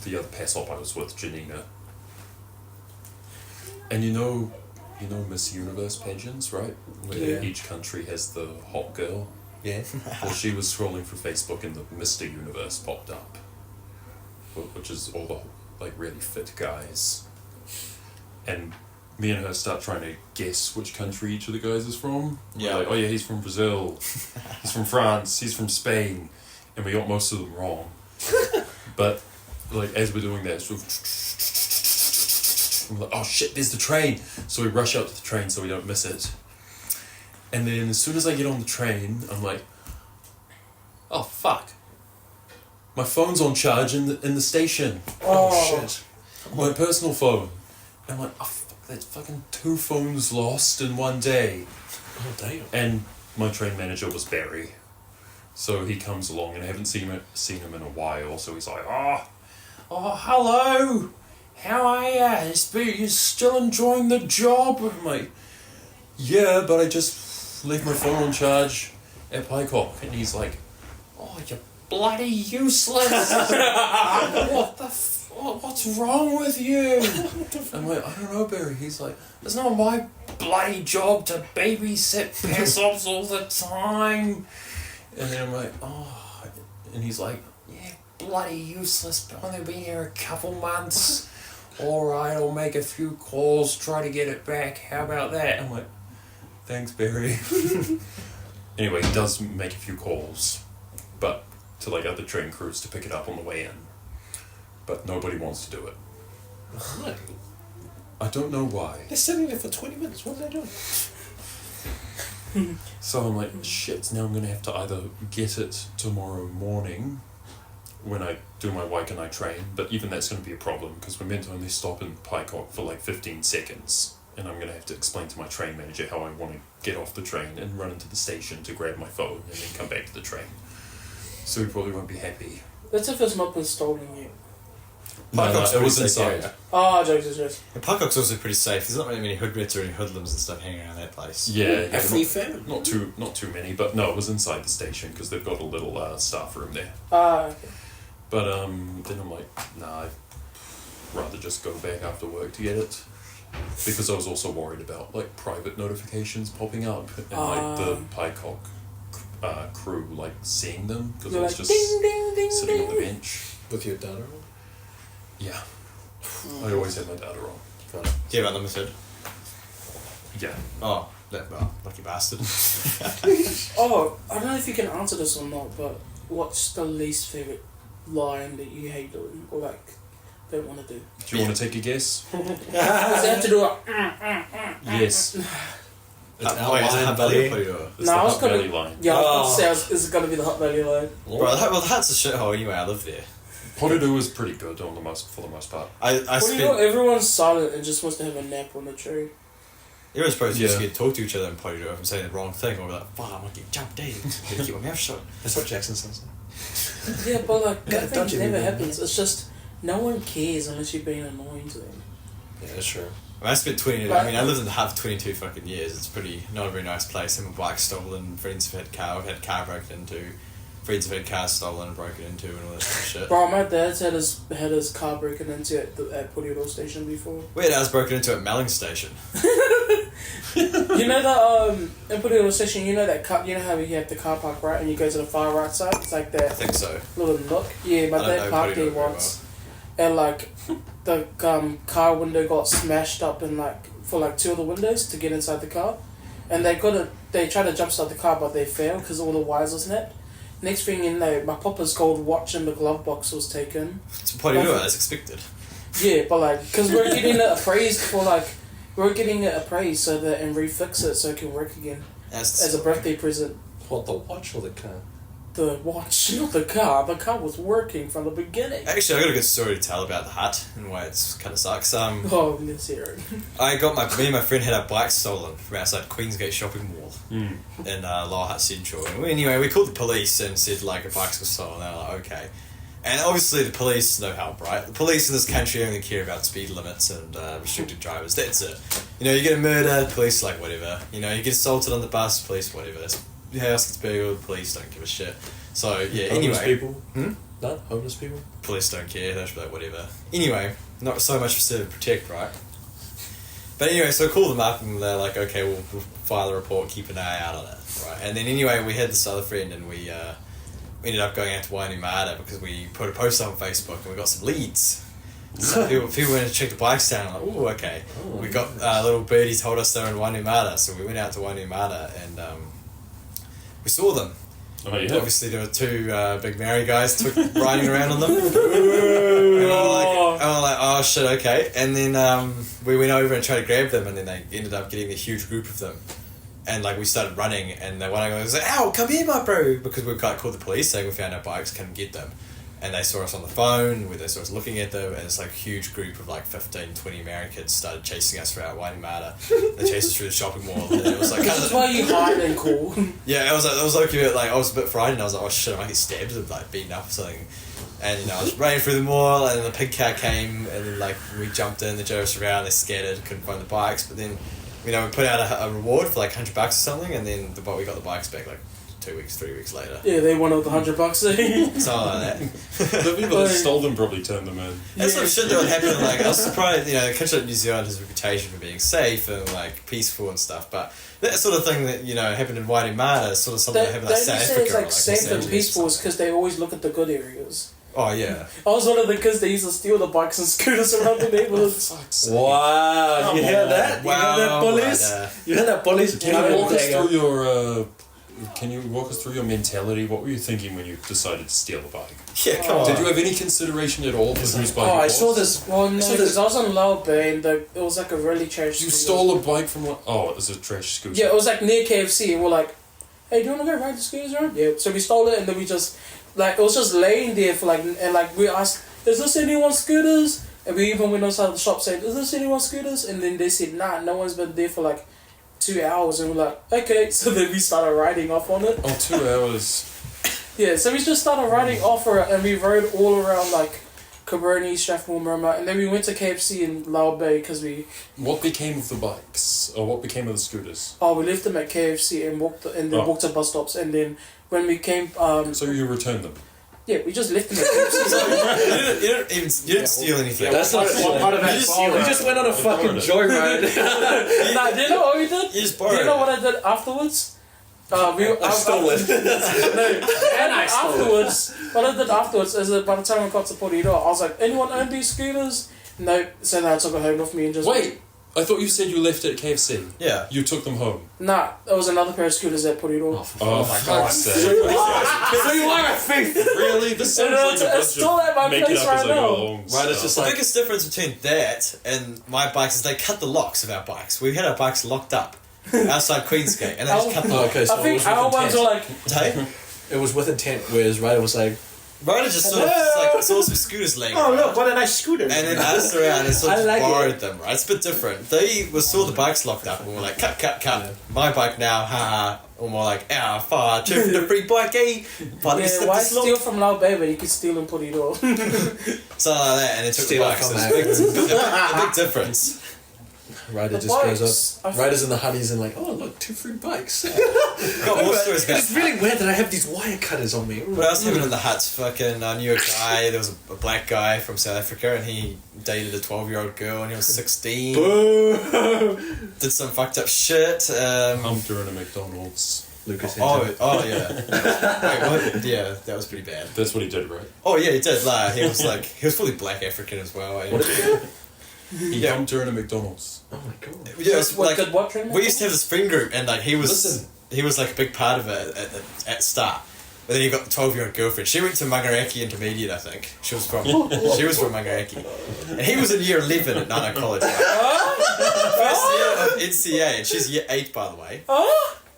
the other PASOP I was with, Janina. And you know Miss Universe pageants, right? Where Yeah. each country has the hot girl. Yeah. Well, she was scrolling through Facebook and the Mr. Universe popped up, which is all the like really fit guys. And me and her start trying to guess which country each of the guys is from. Yeah. We're like, oh yeah, he's from Brazil, he's from France, he's from Spain, and we got most of them wrong. But like as we're doing that, we're like, oh shit, there's the train. So we rush out to the train so we don't miss it. And then as soon as I get on the train, I'm like, oh fuck. My phone's on charge in the station. Oh, shit. My personal phone. I'm like, oh fuck, that's fucking 2 phones lost in one day. Oh, damn. And my train manager was Barry. So he comes along and I haven't seen him in a while, so he's like, oh hello. How are ya? You still enjoying the job? I'm like, yeah, but I just left my phone on charge at Paikok. And he's like, oh, you're bloody useless. What's wrong with you? I'm like, I don't know, Barry. He's like, it's not my bloody job to babysit PASOPs all the time. And then I'm like, oh. And he's like, yeah, bloody useless, but only been here a couple months. Alright, I'll make a few calls, try to get it back. How about that? I'm like, thanks, Barry. Anyway, he does make a few calls, but to like other train crews to pick it up on the way in. But nobody wants to do it. Why? I don't know why. They're sitting there for 20 minutes. What are they doing? So I'm like, shit, now I'm going to have to either get it tomorrow morning when I do my Waikanai train, but even that's going to be a problem because we're meant to only stop in Paikok for like 15 seconds. And I'm going to have to explain to my train manager how I want to get off the train and run into the station to grab my phone and then come back to the train. So he probably won't be happy. That's if it's not been stolen yet. No, Paikok's it was pretty safe inside. area. Oh, jokes. The Paikok's also pretty safe. There's not really many hoodrats or any hoodlums and stuff hanging around that place. Yeah, A free phone. not too many, but no, it was inside the station because they've got a little staff room there. Okay. But then I'm like, nah, I'd rather just go back after work to get it. Because I was also worried about like private notifications popping up and like the Paikok crew like seeing them because I You're was like, just ding, ding, ding, sitting on the ding. bench. With your data on? Yeah, I always had my data on. Got it. Do you have unlimited? Yeah, Oh, lucky bastard. Oh, I don't know if you can answer this or not, but what's the least favorite line that you hate doing or like don't want to do? Do you want to take a guess? Because they have to do a. Yes. It's Wait, is it Hutt Valley or Porirua? It's No, I the was Hutt gonna- Valley line. Yeah, I was Oh. going to say, is it going to be the Hutt Valley line? Bro, the Hutt's a shithole anyway. I live there. Porirua is pretty good for the most part. I Well, you spent. know, everyone's silent and just wants to have a nap on the tree. Everyone's probably just Yeah. scared to talk to each other in Porirua if I'm saying the wrong thing, or be like, fuck, I'm gonna get jumped, Dave. I'm gonna keep my mouth shut. That's what Jackson says. Yeah, but like, Gotta that dodge thing it, never man. happens. It's just, no one cares unless you're being annoying to them. Yeah, that's true. I spent 20. Right. I mean, I lived in the Hutt for 22 fucking years. It's pretty not a very nice place. Had my bike stolen. Friends have had car broken into. Friends have had cars stolen and broken into, and all that sort of shit. Bro, my dad's had his car broken into at Porirua station before. We had ours broken into at Melling Station. You know the in Porirua station, you know that car, you know how you have the car park right, and you go to the far right side. It's like I that think so. little nook. Yeah, my I don't dad know parked there Porirua very once, and like the car window got smashed up in like for like two of the windows to get inside the car, and they tried to jump start the car but they failed because all the wires were snapped. Next thing you know, my papa's gold watch in the glove box was taken. It's Porirua, as expected. Yeah, but like, because we're getting it appraised so that and refix it so it can work again as a birthday present. What, the watch or the car? The watch, not the car. The car was working from the beginning. Actually, I got a good story to tell about the Hutt and why it's kind of sucks. Oh, let's hear it. Me and my friend had our bikes stolen from outside Queensgate Shopping Mall Mm. in Lower Hutt Central. And we called the police and said like a bikes were stolen. They were like, okay. And obviously the police, no help, right? The police in this country only care about speed limits and restricted drivers. That's it. You know, you get a murder, police like whatever. You know, you get assaulted on the bus, police whatever. Your house gets burgled, police don't give a shit. So yeah, Homeless anyway. people? No? Homeless people? Police don't care, they're just like whatever. Anyway, not so much for serve and protect, right? But anyway, so I called them up and they're like, okay, we'll file a report, keep an eye out on it, right? And then anyway, we had this other friend and we ended up going out to Wainuiomata because we put a post on Facebook and we got some leads. So people went to check the bikes down, like, ooh, okay. We got little birdie told us they were in Wainuiomata, so we went out to Wainuiomata and we saw them. Oh yeah. Obviously, there were two big Maori guys riding around on them. And we were like, oh shit, okay. And then we went over and tried to grab them, and then they ended up getting a huge group of them. And like we started running, and one of them was like, "Ow, come here, my bro!" Because we called the police, saying we found our bikes, come get them. And they saw us on the phone, where they saw us looking at them, and it's like a huge group of like 15, 20 Maori kids started chasing us throughout Wainuiomata. They chased us through the shopping mall, and it was like, This is why you hide and cool. yeah, I was I was a bit frightened. I was like, oh shit, I might get stabbed or like beaten up or something. And you know, I was running through the mall, and then the pig car came, and then like we jumped in, they drove us around, they scattered, couldn't find the bikes, but then we put out a reward for like $100 or something, and then we got the bikes back like 2 weeks, 3 weeks later. Yeah, they wanted the $100. Something like that. The people that stole them probably turned them in. That sort of shit that would happen. Like, I was surprised, the country like New Zealand has a reputation for being safe and like peaceful and stuff, but that sort of thing that happened in Wainuiomata is sort of something that happened in They South say Africa. it's or, like like safe Los and Angeles peaceful or is because they always look at the good areas. Oh yeah. I was one of the kids that used to steal the bikes and scooters around the neighborhoods. Wow, you hear that? You hear that, bullies? You hear that, bullies? Can you walk us through your mentality? What were you thinking when you decided to steal the bike? Yeah, come on. Did you have any consideration at all for whose bike Oh, it I was? saw this. Well, no, I saw because this. I was on Lower Bay and it was like a really trash You scooter. stole a bike from what? Oh, it was a trash scooter. Yeah, it was like near KFC and we're like, hey, do you want to go ride the scooters around? Yeah. So we stole it and then we just, like, it was just laying there for like, and like we asked, is this anyone's scooters? And we even went outside the shop saying, is this anyone's scooters? And then they said, nah, no one's been there for like 2 hours. And we're like, okay. So then we started riding off on it. Oh, 2 hours. Yeah, so we just started riding off for it and we rode all around like Cabroni, Strathmore, Murmur, and then we went to KFC in Lower Bay because What became of the bikes? Or what became of the scooters? we left them at KFC and walked to bus stops, and then when we came So you returned them? yeah, we just left them at KFC. You didn't steal anything. That's not What part of that? We just went on a fucking joyride. Nah, do you know what we did? You just Do borrowed you know it. what I did afterwards? I stole it. And I stole it. Afterwards, what I did afterwards is that by the time I got to Porirua, I was like, anyone own these scooters? No, so then I took it home with me and just Wait! I thought you said you left it at KFC. Yeah. You took them home. Nah, there was another pair of scooters that put it off. Oh my god. So you are a thief. Really? This sounds like a It's bunch still at my of making place up right as I go now. along. Right, it's stuff. just The like biggest difference between that and my bikes is they cut the locks of our bikes. We had our bikes locked up outside Queensgate, and they just cut the Oh, lock. okay, so I it think was with our ones intent. are like, Hey? It was with intent, whereas Ryder was like, Ryder just sort of like saw some scooters laying Oh around. look, what a nice scooter! And then asked around and sort I of like borrowed them, right? It's a bit different. They saw the bikes locked up and were like, cut. Yeah. My bike now, ha. Or more like, far, two for the free bike, eh? But yeah, why steal from Lao Bay when you can steal and put it off? Something like that, and they took Steal the it bikes. from So that. it's a big difference. Ryder The just bikes, goes I up. think- Ryder's in the honeys and like, oh look, 2 free bikes. Got more stories about It's really weird that I have these wire cutters on me. When I was living in the huts, fucking, I knew a guy, there was a black guy from South Africa, and he dated a 12-year-old girl, and he was 16. Did some fucked up shit. Humped her in a McDonald's. Lucas Yeah. Wait, what? Yeah, that was pretty bad. That's what he did, right? Oh yeah, he did. He was fully black African as well. He Yeah. humped her in a McDonald's. Oh my god. Yeah, it was What, like did what train? we used to have this friend group, and like he was like a big part of it at the start. But then he got the 12-year-old girlfriend. She went to Mcbride Intermediate, I think. She was from Mcbride, and he was in year 11 at Nana College. Right? First year of NCA, and she's year 8, by the way.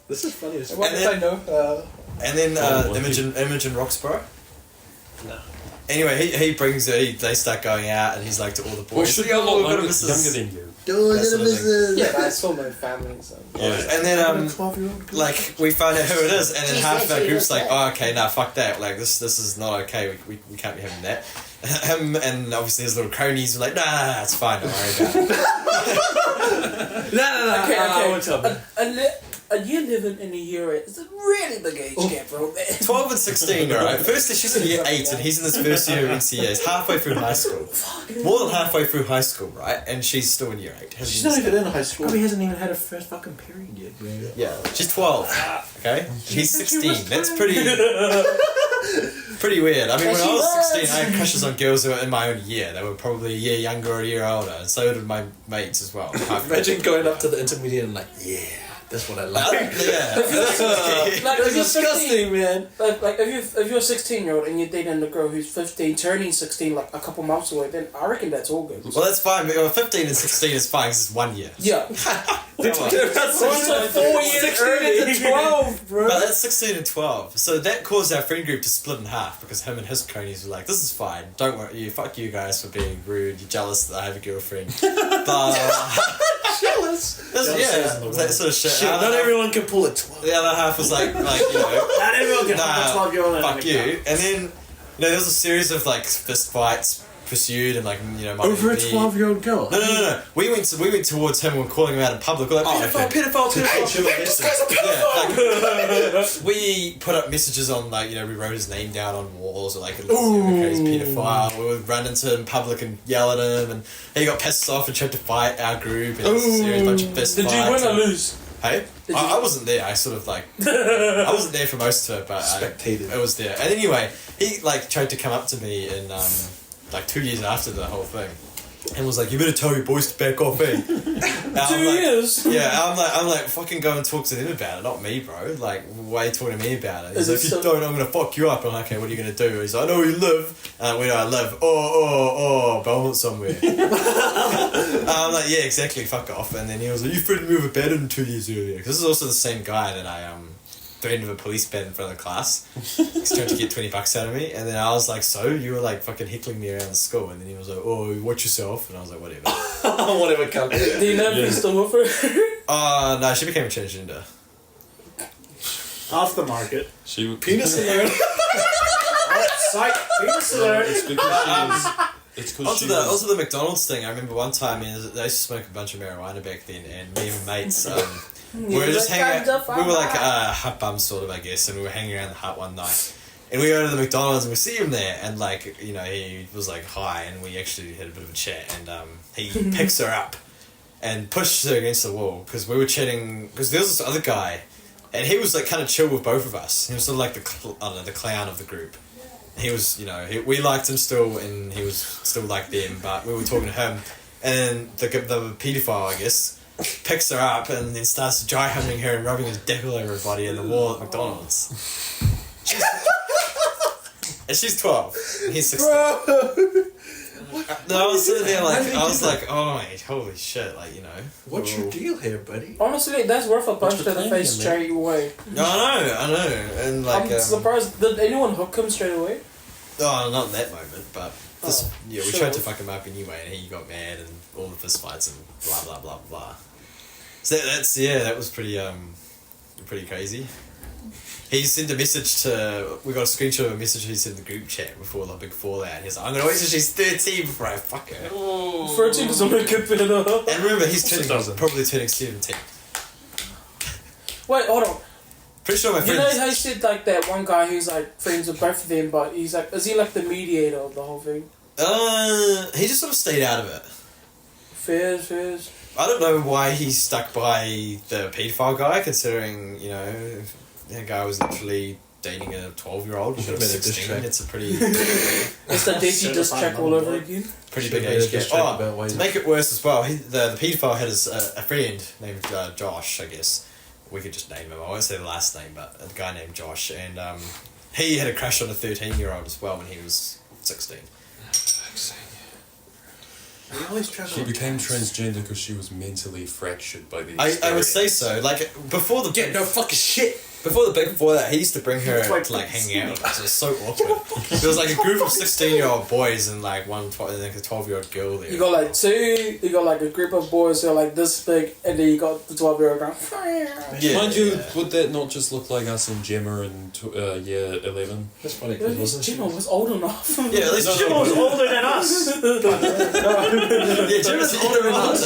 This is funny as What And did I know? And then Oh, Imogen Roxborough. No. Anyway, he brings her. They start going out, and he's like to all the boys. Well, should be a "Oh, lot we're gonna younger, miss this." than you. That sort of thing. Yeah, but I still know family, so. Yeah. And then like we find out who it is, and then half of our group's like, "Oh, okay, nah, fuck that. Like this is not okay. We can't be having that." Him and obviously his little cronies were like, "Nah, it's fine. Don't worry about it." No. Okay, I won't tell me. A year 11 and a year 8 is a really big age gap, bro. 12 and 16, alright? Firstly, she's in year 8 and he's in his first year of NCA. He's halfway through high school. More than halfway through high school, right? And she's still in year 8. Hasn't She's not even even in high school. Probably hasn't even had her first fucking period yet, bro. Yeah, she's 12. Okay? He's 16. That's pretty weird. I mean, when I was 16, I had crushes on girls who were in my own year. They were probably a year younger or a year older, and so did my mates as well. Imagine going up to the intermediate and like, yeah, that's what I like. Yeah. Like, That's if you're 15, disgusting, man. like if you're a 16-year-old and you're dating a girl who's 15, turning 16 like a couple months away, then I reckon that's all good. Well, that's fine. But 15 and 16 is fine 'cause it's 1 year. Yeah. That's like 4 years early. 12, bro. But that's 16 and 12. So that caused our friend group to split in half because him and his cronies were like, "This is fine. Don't worry. Fuck you guys for being rude. You're jealous that I have a girlfriend." Jealous. Yeah, that sort of shit. Shit, The not other half- everyone can pull a 12. The other half was like Not everyone can have a 12-year-old in fuck a you. And then, there was a series of like fist fights pursued and like my Over a me- 12-year-old girl. No. We went towards him and were calling him out in public. We're like, pedophile. Yeah, like, we put up messages on we wrote his name down on walls or like, he's pedophile. We would run into him in public and yell at him, and he got pissed off and tried to fight our group. And it was a serious bunch of fist Did fights. you win or and- lose? Hey, Did I wasn't there. I sort of I wasn't there for most of it, but Spectated. I was there. And anyway, he tried to come up to me in 2 years after the whole thing, and was like, "You better tell your boys to back off, eh?" 2 years? Yeah, I'm like, fucking go and talk to them about it, not me, bro. Like, why are you talking to me about it? He's Is like, it "If you so- don't, I'm gonna fuck you up." I'm like, "Okay, what are you gonna do?" He's like, "I know where you live." Where do I live? Oh, Belmont somewhere. I'm like, "Yeah, exactly, fuck off." And then he was like, "You threatened me with a baton 2 years earlier." Because this is also the same guy that I threatened with a police bat in front of the class. He's trying to get $20 out of me, and then I was like, "So you were like fucking heckling me around the school?" And then he was like, "Oh, watch yourself." And I was like, "Whatever." Whatever comes. Do you know if he's still with her? No, she became a transgender. Off the market. She would Penis alert. Psych. Penis alert. It's because she was. It's because she was. Also the McDonald's thing. I remember one time they used to smoke a bunch of marijuana back then, and me and my mates we were just hanging out. We were like hut bums sort of, I guess, and we were hanging around the hut one night. And we go to the McDonald's and we see him there, and he was like hi, and we actually had a bit of a chat, and he picks her up and pushes her against the wall because we were chatting, because there was this other guy, and he was like kind of chill with both of us. He was sort of like the clown of the group. He was, we liked him still, and he was still like them, but we were talking to him, And then the paedophile, I guess, picks her up and then starts dry humping her and rubbing his dick all over her body in the wall at McDonald's. And she's 12. And he's 16. No, I was sitting there like, I was like, oh my, holy shit, like, you know. What's your deal here, buddy? Honestly, that's worth a punch to the claim face here, man? straight away. No, I know. And like, I'm surprised. Did anyone hook him straight away? oh, not in that moment, but this, we sure. tried to fuck him up anyway, and he got mad and all the fist fights and blah blah blah blah. So that was pretty crazy. He sent a message to. We got a screenshot of a message he sent in the group chat before the big fallout. He's like, "I'm gonna wait till she's 13 before I fuck her." 13 doesn't make it better. And remember, he's doesn't. probably turning 17. Wait, hold on. Pretty sure my You know friends. how you said like that one guy who's like friends with both of them, but he's like, is he like the mediator of the whole thing? He just sort of stayed out of it. Fairs. I don't know why he stuck by the paedophile guy, considering, you know, that guy was literally dating a 12-year-old. Should've been a diss 16. track. It's a pretty It's the Daisy diss track all over again. pretty Should've big made a age gap. diss track about why To he- make it worse as well, the paedophile had a friend named Josh, I guess. We could just name him. I won't say the last name, but a guy named Josh. And he had a crush on a 13-year-old as well when he was 16. He always tries She became transgender because she was mentally fractured by the I would say so. Like, before the... Get no fucking shit. Before the big before that, he used to bring her Like to like hang out. It was so awkward. There was like a group of 16-year-old boys and like like a 12-year-old girl there. You got like two, you got like a group of boys who are like this big, and then you got the 12-year-old going, Yeah, Mind you, yeah. would that not just look like us and Gemma in year 11? That's funny, at because least wasn't she? Gemma was old enough. Yeah, at least Jim was older than us. Yeah, Jim was older than us.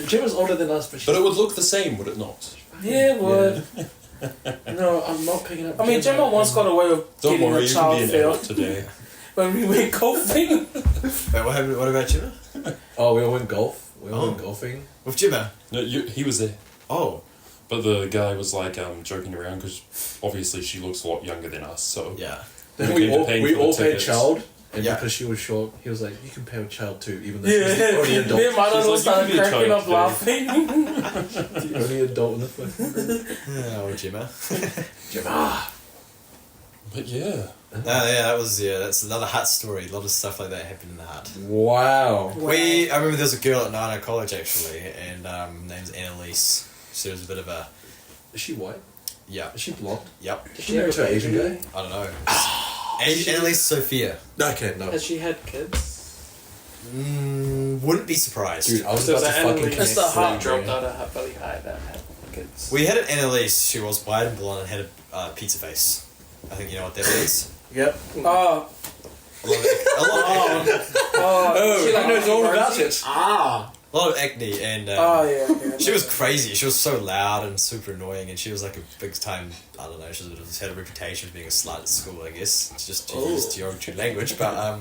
Jim was older than us, But it would look the same, would it not? Yeah, it would. No, I'm not picking up. I mean, Gemma once got away with Don't getting worry, a you can child be an fail adult today. when we went golfing. Wait, what happened? What about Jimmy? Oh, we all went golf. We all went golfing. With Jimmy? No, he was there. Oh, But the guy was like joking around because obviously she looks a lot younger than us, so... yeah. Then We we all paid we for the all paid tickets. child, and Yeah. because she was short, he was like, "You can pay a child too, even though Yeah, she's the only me adult." and my She's little like, started "You can be a cracking child up laughing. The only adult in the fucking group. Oh, Jimmy. Gemma. But yeah. That's another hut story. A lot of stuff like that happened in the hut. Wow. I remember there was a girl at Nana College actually, and name's Annalise. She was a bit of a, Is she white? yeah, Is she blonde? yep. Is she married to an Asian guy? I don't know. Annalise Sophia. Okay, no. Has she had kids? Wouldn't be surprised. Dude, I was So about to that fucking Annalise It's the heart dropped out of her belly high that had kids. We had an Annalise. She was white and blonde and had a pizza face. I think you know what that is. Yep. Oh, A lot of acne. Oh, she he like knows all rosy? about it. A lot of acne, and Oh yeah. she was crazy. She was so loud and super annoying, and she was like a big time. I don't know. She was, had a reputation of being a slut at school. I guess it's just to use derogatory language, but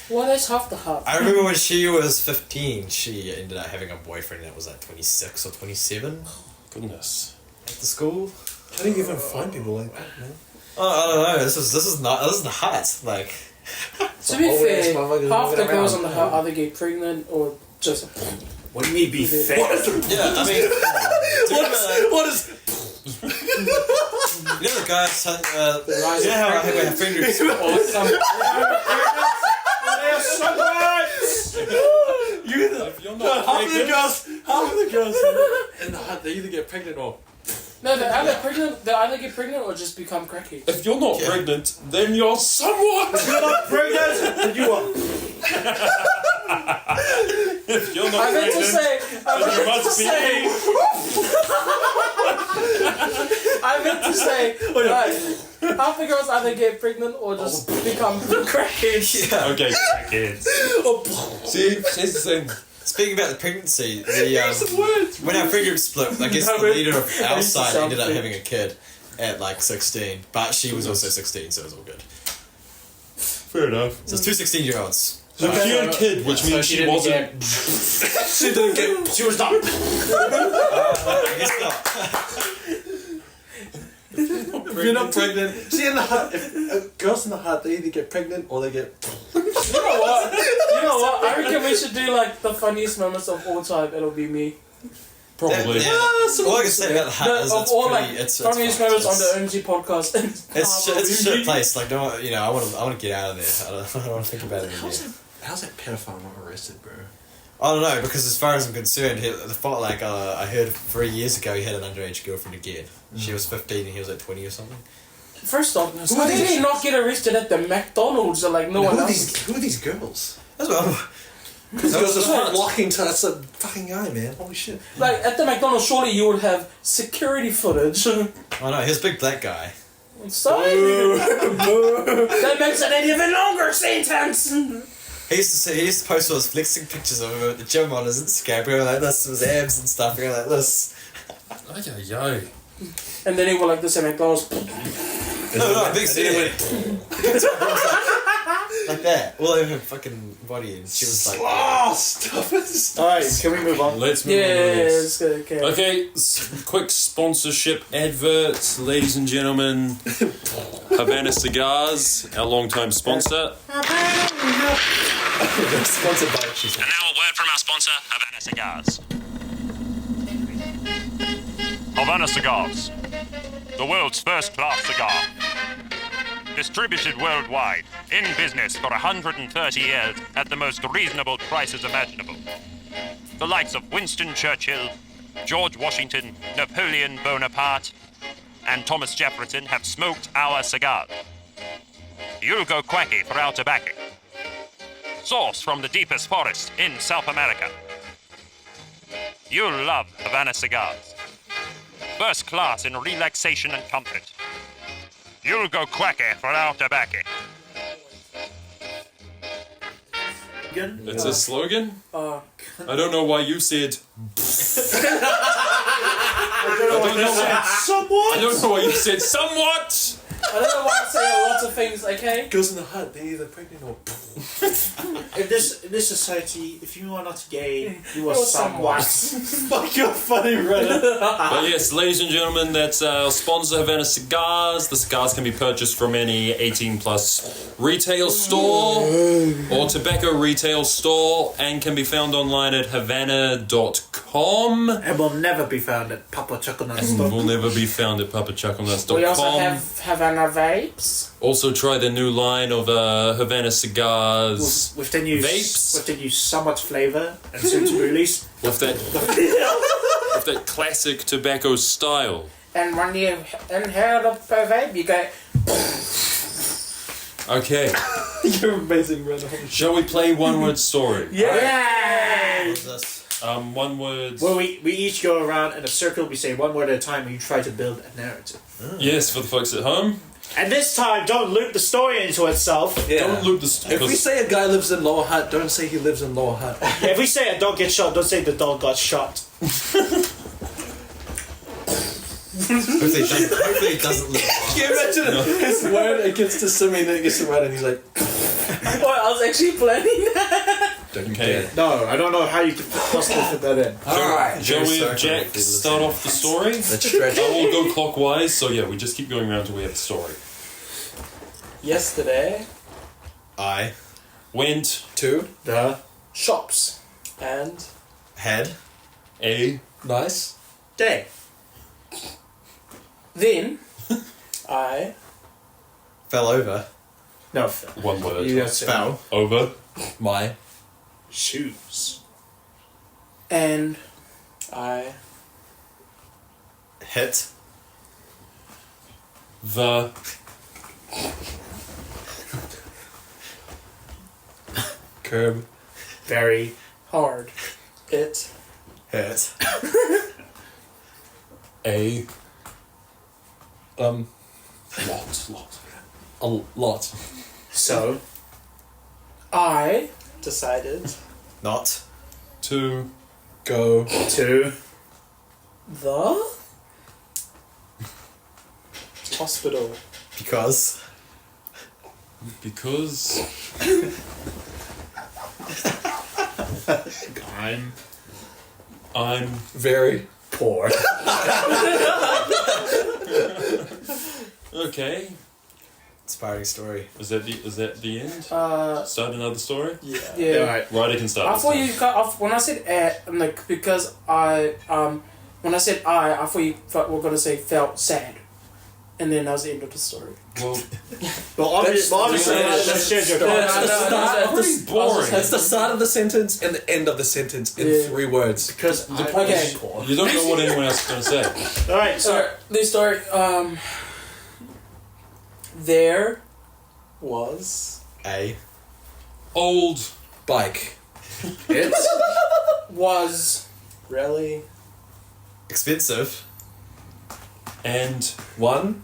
Well, that's half the heart. I remember when she was 15, she ended up having a boyfriend that was like 26 or 27 Goodness. at the school. How do you even find people like that, man? Oh, I don't know. This is the hut. Like, To be Old ass fair, motherfuckers half the walking girls around. on the heart either get pregnant or just. What do you mean be fat? yeah, I mean, What is? you know the guys. You know how I have my friend groups. If you're not Half of the pregnant, girls in the hut, they either get pregnant or. No, they either get pregnant or just become crackheads. if you're not pregnant, then you're somewhat. You're not pregnant. You are. If you're not I meant to pregnant, say. then you must be. I meant to say. Right, half the girls either get pregnant or just become crackheads. Yeah. Okay, kids. See, it's the same. Speaking about the pregnancy, when our friend group split, I guess the leader of our side ended up having a kid at like 16, but she was also 16, so it was all good. Fair enough. So it's two 16-year-olds. So she had a kid, which means she wasn't. She didn't get. She was not. I guess not. If you're not pregnant, see in the hut. If girls in the hut, they either get pregnant or they get. You know what? You know what? I reckon we should do like the funniest moments of all time. It'll be me. Probably. All I can say about the hut is Of it's all pretty. like It's funniest fucked. moments on the O.M.G podcast. It's a shit place. Like, no, I want to get out of there. I don't want to think about it again. How's that pedophile not arrested, bro? I don't know, because as far as I'm concerned, I heard 3 years ago he had an underage girlfriend again. She was 15 and he was like 20 or something. First off, why did he not get arrested at the McDonald's or like no one else? Who are these girls? That's what Because girls are walking to that's a fucking guy, man. Holy shit. Like at the McDonald's, surely you would have security footage. Oh no, he was a big black guy. So that makes it an even longer sentence. He used to post all his flexing pictures of him at the gym on his Instagram, going like this, with his abs and stuff, going like this. Yo. And then he went like this at McDonald's. No, big city. Like that, all over her fucking body, and she was like, Oh, stop it. Alright, can we move on? Let's move on to this. Yes, okay. Okay, quick sponsorship advert, ladies and gentlemen. Havana Cigars, our long-time sponsor. Sponsored by she said. And now a word from our sponsor, Havana Cigars. Havana Cigars, the world's first-class cigar. Distributed worldwide, in business for 130 years at the most reasonable prices imaginable. The likes of Winston Churchill, George Washington, Napoleon Bonaparte, and Thomas Jefferson have smoked our cigars. You'll go quacky for our tobacco. Sourced from the deepest forest in South America. You'll love Havana Cigars. First class in relaxation and comfort. You'll go quacky for our tobacco. It's a slogan? Uh, I don't know why you said... Somewhat! I don't know why you said somewhat! I don't know why I say lots of things, okay? Girls in the hut, they're either pregnant or. In this society, if you are not gay, you are Or somewhat. Fuck, you're funny, brother. But yes, ladies and gentlemen, that's our sponsor, Havana Cigars. The cigars can be purchased from any 18-plus retail store or tobacco retail store and can be found online at havana.com. And will never be found at Papa Choconuts. And will never be found at We also papachoconuts.com. have Havana vapes. Also try the new line of Havana Cigars With the new vapes. with the new somewhat flavour and soon to be released. with that classic tobacco style. And when you inhale the vape, you go... Okay, You're amazing, brother. Holy shit. shall we play one word story? Yeah! what's this? One word. Well, we each go around in a circle, we say one word at a time, and you try to build a narrative. Yes, for the folks at home. And this time, don't loop the story into itself. Yeah. Don't loop the If we say a guy lives in Lower Hut, don't say he lives in Lower Hut. If we say a dog gets shot, don't say the dog got shot. Hopefully it doesn't look Can you imagine his word, it gets to Simi, then it gets to Ryan, and he's like, Boy, I was actually planning that. don't Okay. care. No, I don't know how you could possibly fit that in. Alright. Shall we have Jack start off the story? Let's stretch. I will go clockwise, so yeah, we just keep going around till we have the story. Yesterday, I Went Two. The shops. And had a Nice. day. then I fell over, No, one word. you gotta say fell, Over. My. shoes. and I hit, The Curb. Very hard. It hurt, a Lot. lot. A lot. so. I decided not, To Go. To. the hospital. because because I'm Very. Poor. okay. Inspiring story. Is that the end? Start another story? Yeah. Alright. Ryder can start. I this thought time. you cut off when I said I'm like because when I said I thought you were gonna say felt sad, and then that was the end of the story. Well, Well, obviously, that's- let's change your That's point. the start of pretty boring. That's the start of the sentence and the end of the sentence in 3 words. Because Okay. you don't know what anyone else is going to say. Alright, so So this story, there was Old Bike. it was really Expensive. and One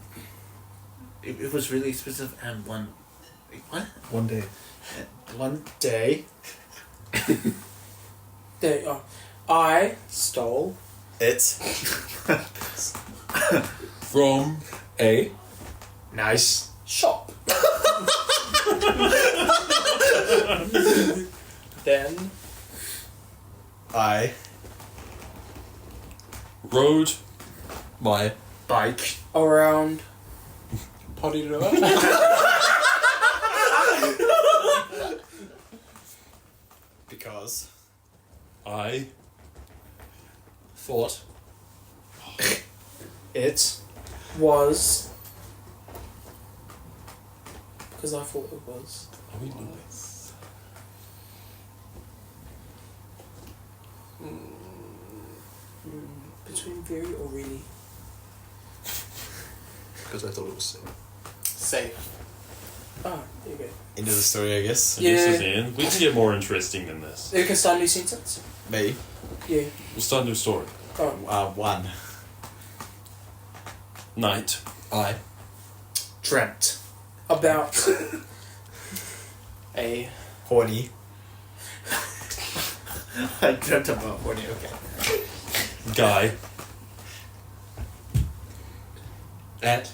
it was really expensive and one day. one day there. I stole It. from A. nice shop. Then I. Road My. bike around Potty Because. I Thought. it was because I thought it was Are we nice? between very or really. Because I thought it was safe. Safe. Ah, there you go. End of the story, I guess. I guess Yeah. it's the end. We can get more interesting than this. You can start a new sentence. Me. Yeah. We'll start a new story. Oh, One. Night. I. dreamt about A. Horny. I dreamt about horny. Okay. Guy. At.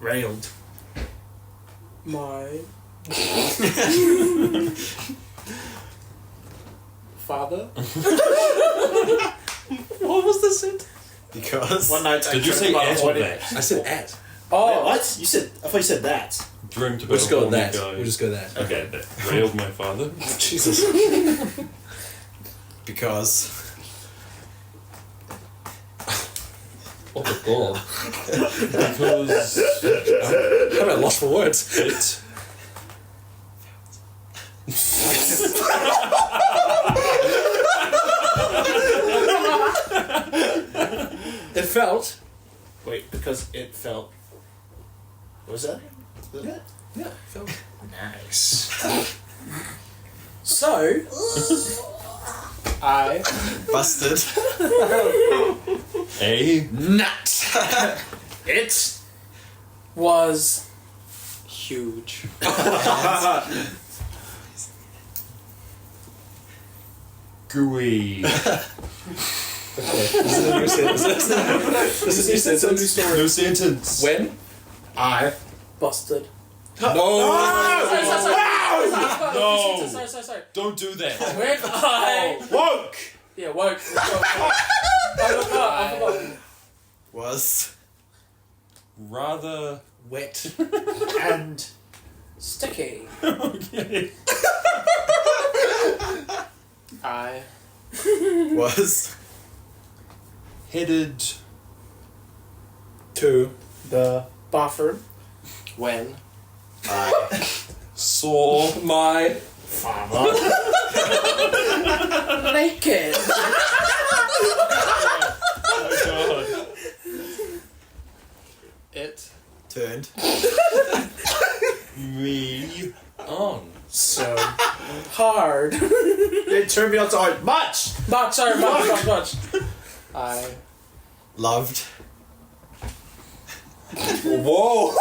Railed my father. What was the sentence? Because. one night. I Did you dreamt say about at or horny. that? I said at. Wait, Oh, what? You said? I thought you said that. Dreamt about We'll just go with a horny that. guy. We'll just go that. Okay, that railed my father. Jesus. Because. Oh my god. Because I'm at loss for words. it It felt. Wait, because it felt. What was that? Was that? Yeah, felt. Nice. so I Busted. a Nut. It was Huge. gooey. Okay. This is a new sentence. This is a new sentence. New sentence. When? I busted. No. Sorry. Don't do that. When I woke. yeah woke. I forgot. Was. Rather Wet. And Sticky. okay. I. Was. Headed To. the Bathroom. When. I. saw My. farmer. Naked. Oh god. It. Turned. Me On. So Hard. it turned me on so hard. Much. Much. I. Loved. Whoa.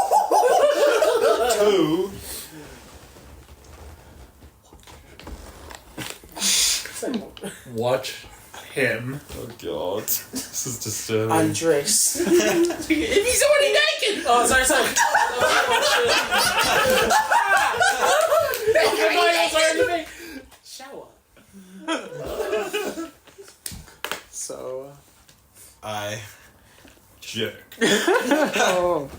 two Watch. Him. oh god. This is disturbing. Undress. He's already naked. Oh, sorry. Shower. So. I. Jerk. Oh.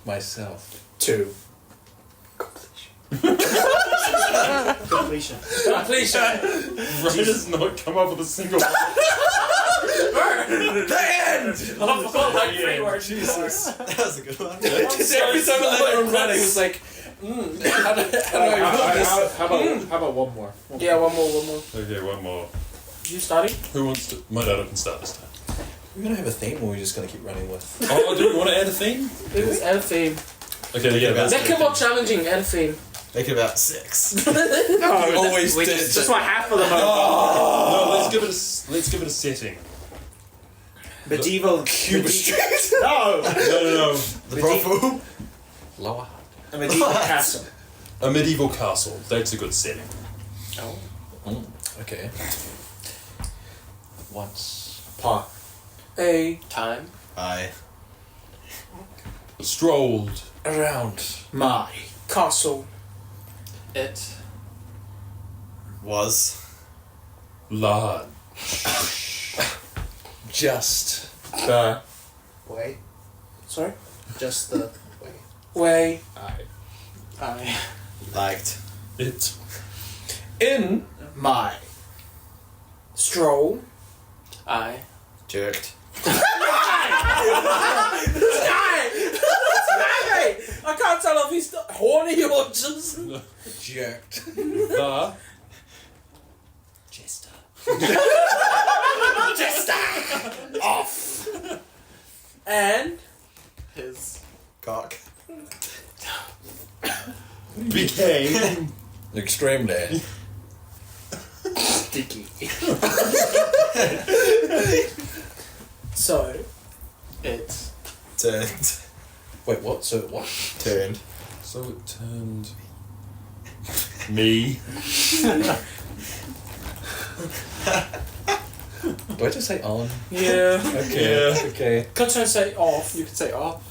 Myself. 2. Completion. Ray does not come up with a single one. The end! I forgot like 3 words. Jesus. That was a good one. Every time I let him run, he was like, how do I How about one more? Yeah, one more. Okay, one more. You starting? Who wants to? My dad can start this time. We're gonna have a theme, or we're just gonna keep running with? Oh, do you want to add a theme? Let's add a theme. Okay, yeah. That's Make it more challenging, add a theme. Make it about 6. No, Always we did. just want half of them. No, let's give it a setting. Medieval Cuba Street. No! No. The brothel. Lower. A medieval castle. A medieval castle. That's a good setting. Oh. Okay. Once. Pa. A Time. I. Strolled. Around. My. castle. It. Was. Large. Just. The. Way. Sorry? Just the way. Way. I. Liked. It. In. My. Stroll. I. Jerked. I can't tell if he's horny or just. Jerked. The. Jester. Off. And. His. Cock. Became. Extremely. Sticky. So. It. Turned. Wait, what? So what? Turned. So it turned. Me. Do I just say on? Yeah. Okay. Yeah. Okay. Could I say off? You could say off.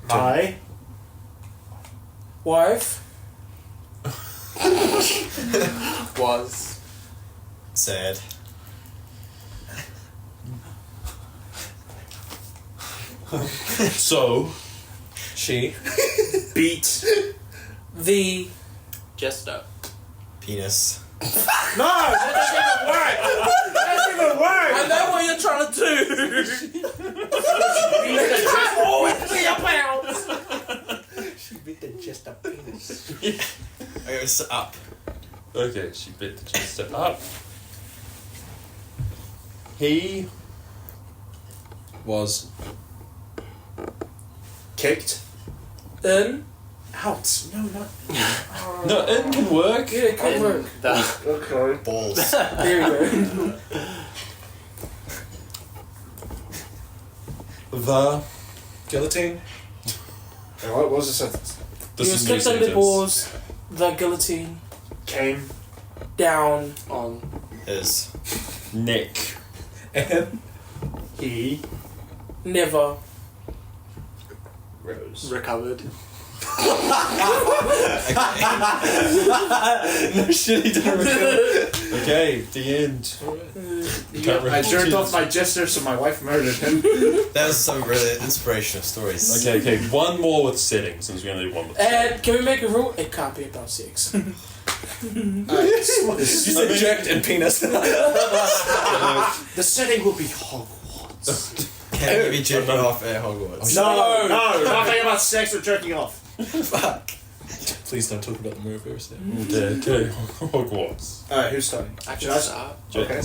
My. Wife. Was. Said. So. She. Beat. The. Jester. Penis. No! That doesn't even work! That doesn't even work! I know what you're trying to do. She beat the Jester penis. Okay, it's up. Okay, she bit the chester up. He. Was. Kicked. In. Out. No, not. No, it can work. Yeah, it could work. The. Okay. Balls. There you go. The. Guillotine. What was the sentence? This You is new skipped under the sentence. balls. The guillotine. Came. Down. On. Is. Neck. And. He. Never. Rose. Recovered. No shit, he didn't recover. Okay, the end. You can't I jerked repeat off it. my jester, so my wife murdered him. That was some really inspirational stories. Okay, one more with settings, since we're gonna do one with And can we make a rule? It can't be about sex. You said jerked and penis. The setting will be Hogwarts. Can you be jerking off at Hogwarts? No, nothing about sex or jerking off. Fuck. Please don't talk about the movie. Okay, Hogwarts. Alright, who's starting? I Should can I start. Okay.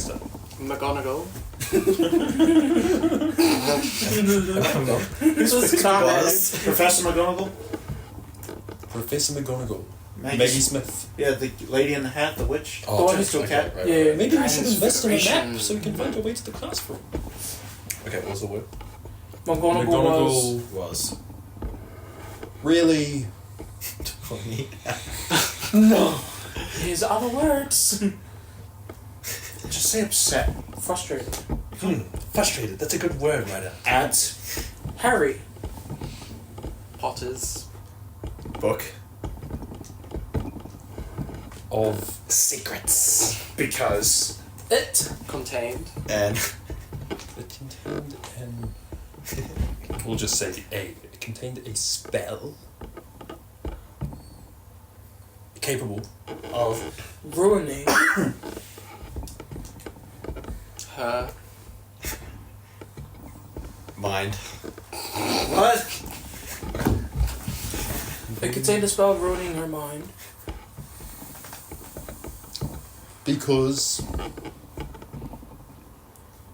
McGonagall. Who's Was. Professor McGonagall? Professor McGonagall. Maggie Maggie Smith. Yeah, the lady in the hat, the witch. Oh, the one okay, who's still okay, cat. right, Yeah. Maybe we should invest in a map Inspiration. so we can find our way to the classroom. Okay, what was the word? McGonagall was. Was. Really. No. Here's other words. Just say upset. Frustrated. Frustrated. That's a good word, Ryder. At. Harry. Potters. Book. Of. Secrets. Because. It. Contained. And. It contained an. We'll just say A. It contained a spell. capable Of Ruining. Her. Mind. what? It contained a spell ruining her mind. Because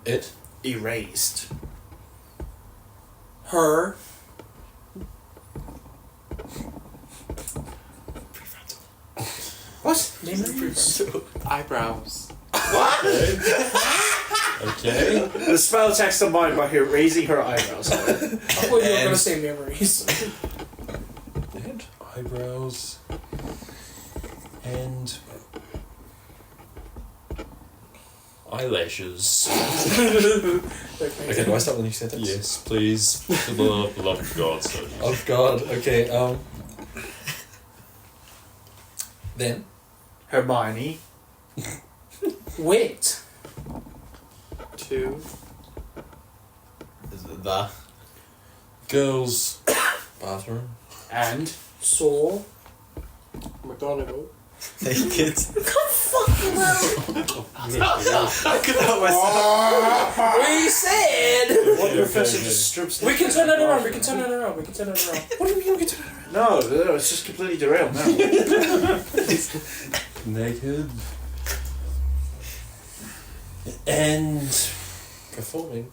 it. Erased. Her. What? Memories. Eyebrows. okay. The spell attacks the mind by her raising her eyebrows. I thought you were gonna say memories. And eyebrows and eyelashes. Okay, do I start the new sentence? Yes, please. For the love of God, so. Oh God. Okay. Then. Hermione. Wet. 2. Is it the? Girls. Bathroom. And Saw. McGonagall. Naked. I could help myself. We said. one professor just strips. We can turn it around. We can turn it around. We can turn it around. What do you mean we can turn it around? No, it's just completely derailed now. Naked. And Performing.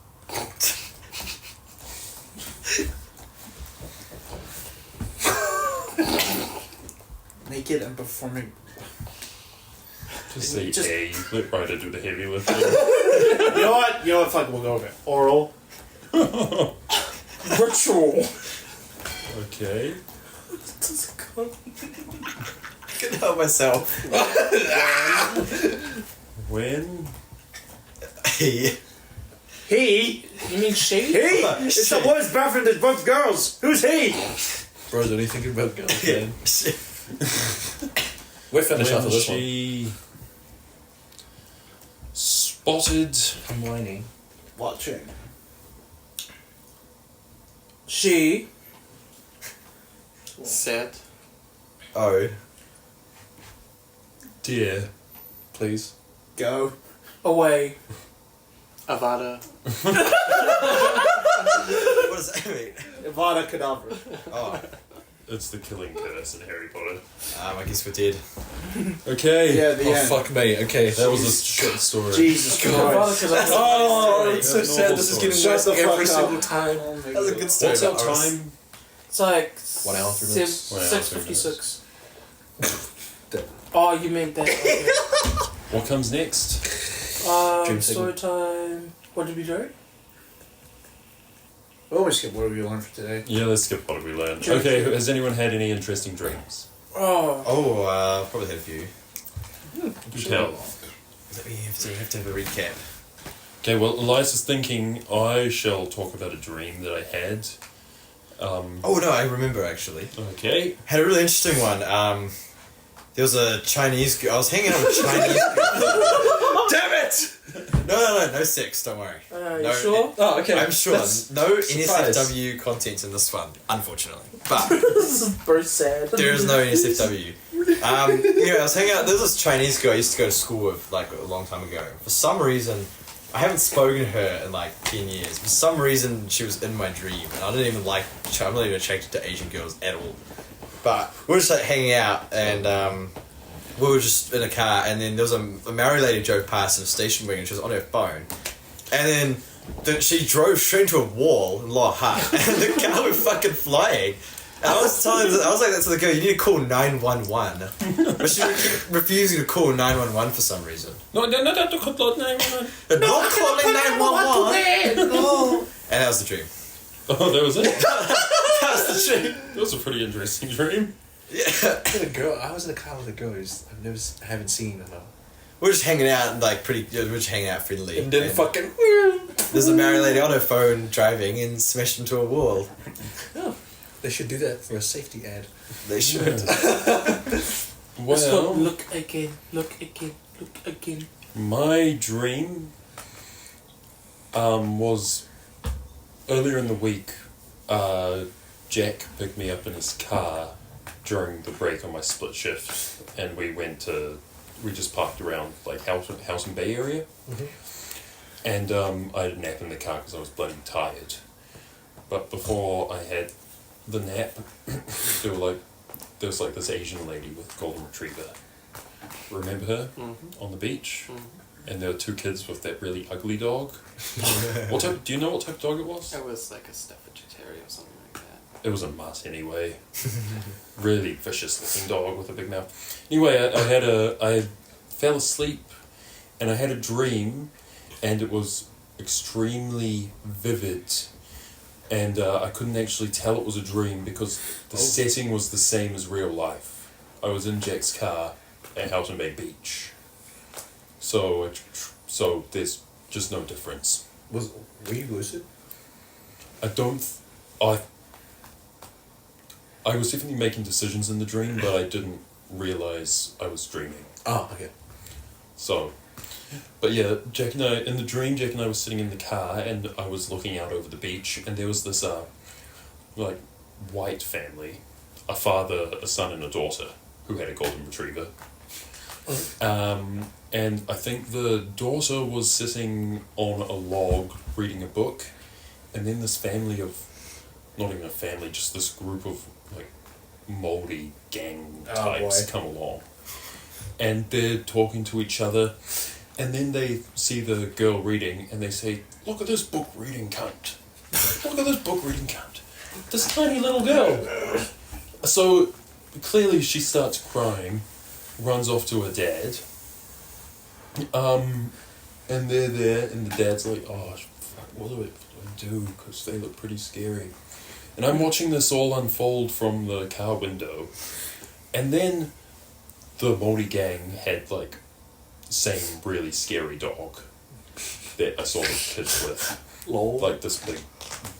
Naked and performing. just say Just- A. Let Ryder do the heavy lifting. You know what? Fuck, we'll go with it. Oral. Ritual. Okay. I can help myself. When? He. He? You mean she? He? It's the boys' bathroom, there's both girls. Who's he? Bro's only thinking about girls, Yeah. man. We're finished When off with this one. she spotted Hermione. Watching. She. Said. Oh. dear. Please. Go. Away. Avada. What does that mean? Avada Kedavra. Oh. It's the killing curse in Harry Potter. I guess we're dead. Okay. Yeah, the Oh end. fuck me. Okay. That was a short story. Jesus Christ. Oh, it's so That's sad. normal This is story. getting Shut worse the fuck every up. single time. Oh my That was a God. good story. What's our but I was- time? It's like 1 hour, 3 minutes. 1 hour, 6:56. Oh, you meant that. Okay. What comes next? Dream Story time. What did we do? We always skip what have we learned for today. Yeah, let's skip what we learned. Dream. Okay, has anyone had any interesting dreams? Oh. Oh, probably had a few. You tell. We have to have a recap. Okay, well, Elias is thinking I shall talk about a dream that I had. Oh no, I remember actually. Okay. Had a really interesting one. There was a Chinese girl. I was hanging out with a Chinese girl. Damn it! No sex, don't worry. You No, sure? Oh, okay. I'm sure. That's No surprise. NSFW content in this one, unfortunately. But This is very sad. there is no NSFW. I was hanging out. There was this Chinese girl I used to go to school with like a long time ago. For some reason, I haven't spoken to her in like 10 years. For some reason, she was in my dream, and I didn't even like. I'm not even attracted to Asian girls at all. But we were just like hanging out, and we were just in a car, and then there was a Maori lady drove past in a station wagon. She was on her phone, and then she drove straight into a wall in Lower Hutt, and the car went fucking flying. And I was like that to the girl, you need to call 911. But she kept refusing to call 911 for some reason. No, don't call 911. And not calling 911! No. And that was the dream. Oh, that was it? That was the dream. That was a pretty interesting dream. Yeah. I was in a car with a girl who's I haven't seen. We're just hanging out and like we're just hanging out friendly. And then fucking. There's a Maori lady on her phone driving and smashed into a wall. Oh, they should do that for a safety ad. They should. Let's Well, look again. Look again. Look again. my dream was earlier in the week. Jack picked me up in his car, during the break on my split shift, and we just parked around like House and Bay area, and I had a nap in the car because I was bloody tired. But before I had the nap, there was like this Asian lady with a golden retriever. Remember her on the beach? And there were 2 kids with that really ugly dog. Do you know what type of dog it was? It was like a Staffordshire Terrier or something like that. It was a mutt anyway. Really vicious looking dog with a big mouth. Anyway, I fell asleep and I had a dream, and it was extremely vivid, and I couldn't actually tell it was a dream because the setting was the same as real life. I was in Jack's car at Houghton Bay Beach. So there's just no difference. Were you lucid? I was definitely making decisions in the dream, but I didn't realize I was dreaming. Oh, okay. So, but yeah, in the dream, Jack and I were sitting in the car, and I was looking out over the beach, and there was this, like, white family, a father, a son, and a daughter, who had a golden retriever. And I think the daughter was sitting on a log reading a book, and then this family of, not even a family, just this group of like moldy gang types come along, and they're talking to each other, and then they see the girl reading, and they say, "Look at this book reading cunt! Look at this book reading cunt! This tiny little girl!" So clearly she starts crying, runs off to her dad. And they're there, and the dad's like, "Oh, fuck, what do I do? Because they look pretty scary." And I'm watching this all unfold from the car window. And then the moldy gang had, like, same really scary dog that I saw the kids with. Lol. Like this big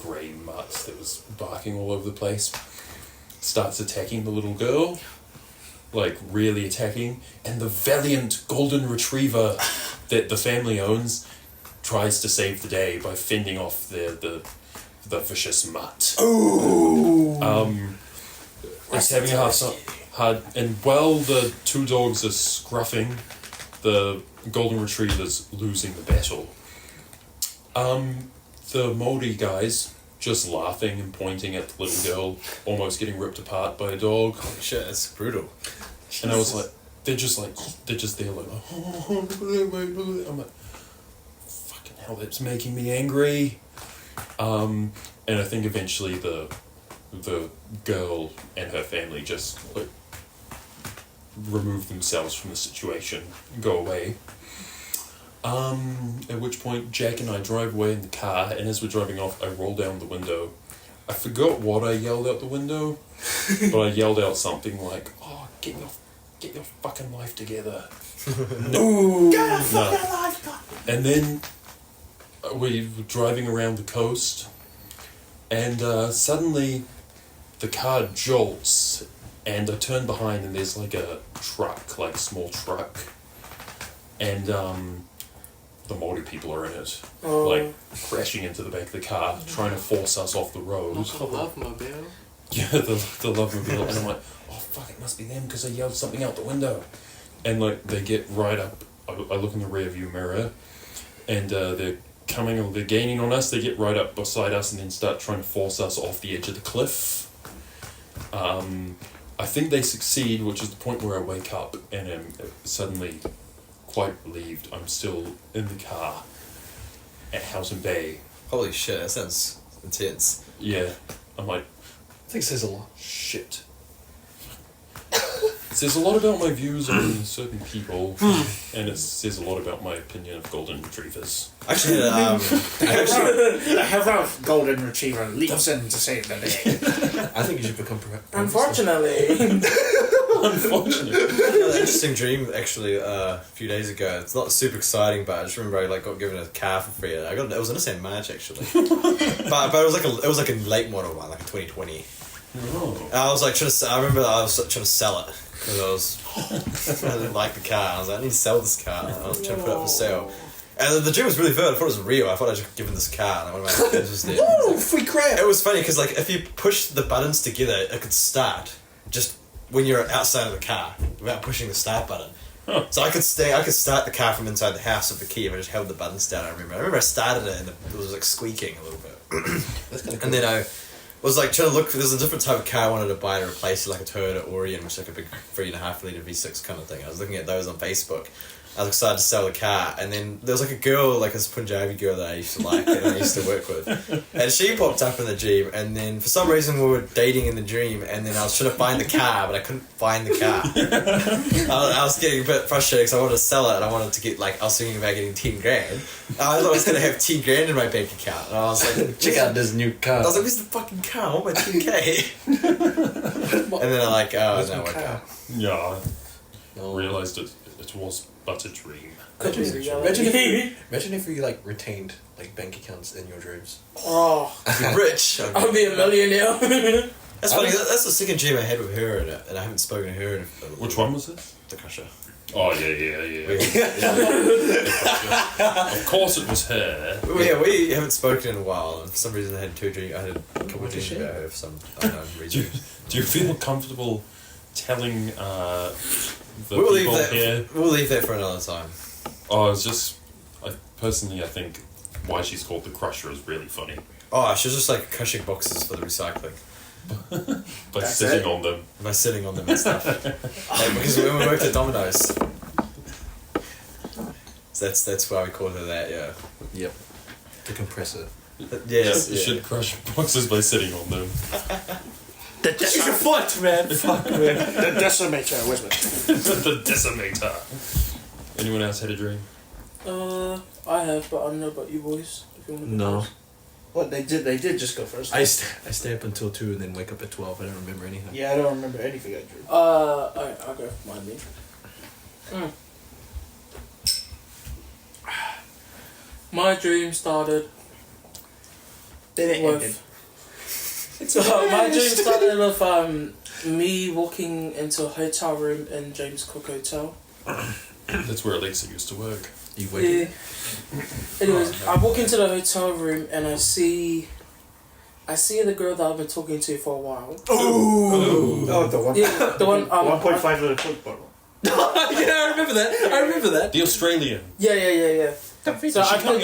grey mutt that was barking all over the place. Starts attacking the little girl. Like, really attacking, and the valiant golden retriever that the family owns tries to save the day by fending off the vicious mutt. Ooh! It's having a hard, and while the 2 dogs are scruffing, the golden retriever's losing the battle. The moldy guys just laughing and pointing at the little girl, almost getting ripped apart by a dog. Holy shit, that's brutal. And I was like, they're just there like, "Oh, look at that, mate, look at that." I'm like, fucking hell, that's making me angry. And I think eventually the girl and her family just like remove themselves from the situation and go away. At which point Jack and I drive away in the car, and as we're driving off, I roll down the window. I forgot what I yelled out the window, but I yelled out something like, "Oh, get your fucking life together." Ooh! Get your fucking life together! And then we were driving around the coast, and suddenly the car jolts, and I turn behind, and there's like a truck, like a small truck, and the Māori people are in it, like crashing into the back of the car, trying to force us off the road. Not the love mobile. Yeah, the love mobile, and I'm like, "Oh fuck, it must be them because I yelled something out the window." And like they get right up, I look in the rear view mirror, and they're gaining on us. They get right up beside us and then start trying to force us off the edge of the cliff. I think they succeed, which is the point where I wake up and am suddenly quite relieved I'm still in the car at Houghton Bay. Holy shit, that sounds intense. Yeah, I'm like, I think it says a lot. shit. It says a lot about my views on certain people, and it says a lot about my opinion of golden retrievers. Actually, The heather golden retriever leaps in to save the day. I think you should become Unfortunately. Unfortunately. an interesting dream actually a few days ago. It's not super exciting, but I just remember I like got given a car for free. It was in the same March actually, but it was like a late model one, like a 2020. Oh. I was like I remember I was trying to sell it because I didn't like the car. I was like, I need to sell this car. I was trying to put it up for sale. And the dream was really vivid. I thought it was real. I thought I was just given this car. And one of my friends was there. Free crap! It was funny because like if you push the buttons together, it could start just when you're outside of the car without pushing the start button. Huh. So I could start the car from inside the house with the key if I just held the buttons down. I remember I started it and it was like squeaking a little bit. That's kind of cool. And then I was like trying to look for, there's a different type of car I wanted to buy to replace it, like a Toyota Orion, which is like a big 3.5 litre V6 kind of thing. I was looking at those on Facebook. I was excited to sell the car, and then there was like a girl, like this Punjabi girl that I used to like and I used to work with, and she popped up in the dream, and then for some reason we were dating in the dream, and then I was trying to find the car, but I couldn't find the car. I was getting a bit frustrated because I wanted to sell it, and I wanted to get, like, I was thinking about getting 10 grand. I thought I was going to have 10 grand in my bank account, and I was like, check out this new car. I was like, where's the fucking car? I want my 10k. And then I'm like, oh, no, my car. Yeah, No. I realised it was but a dream. Could be reality. Imagine if you like retained like bank accounts in your dreams. Oh, I'd be rich. I'll be a millionaire. That's funny. That's the second dream I had with her, and I haven't spoken to her in Which one was this? The Crusher. Oh, yeah. Of course it was her. Yeah, we haven't spoken in a while, and for some reason I had a couple of dreams about her for some unknown reason. Do you feel comfortable telling the We'll leave people that. here? We'll leave that for another time. Oh, it's just... I think why she's called the Crusher is really funny. Oh, she was just like crushing boxes for the recycling By sitting on them. by sitting on them and stuff. Like, because when we worked at Domino's, so that's why we called her that. Yeah. Yep. The compressor. Yes. You should crush boxes by sitting on them. Use your foot, man. Fuck, man. The decimator, where's my... The decimator. Anyone else had a dream? I have, but I don't know about you boys. If you want to go No. first. What, they did just go first. I stay up until 2 and then wake up at 12. I don't remember anything. Yeah, I don't remember anything I drew. I'll go. Mind me. My dream started with... So my dream started with me walking into a hotel room in James Cook Hotel. That's where Alexa used to work. You wake up. Anyways, I walk into the hotel room and I see the girl that I've been talking to for a while. Oh, the one. Yeah, the one. 1.5 liter Coke bottle. Yeah, I remember that. The Australian. Yeah. So I can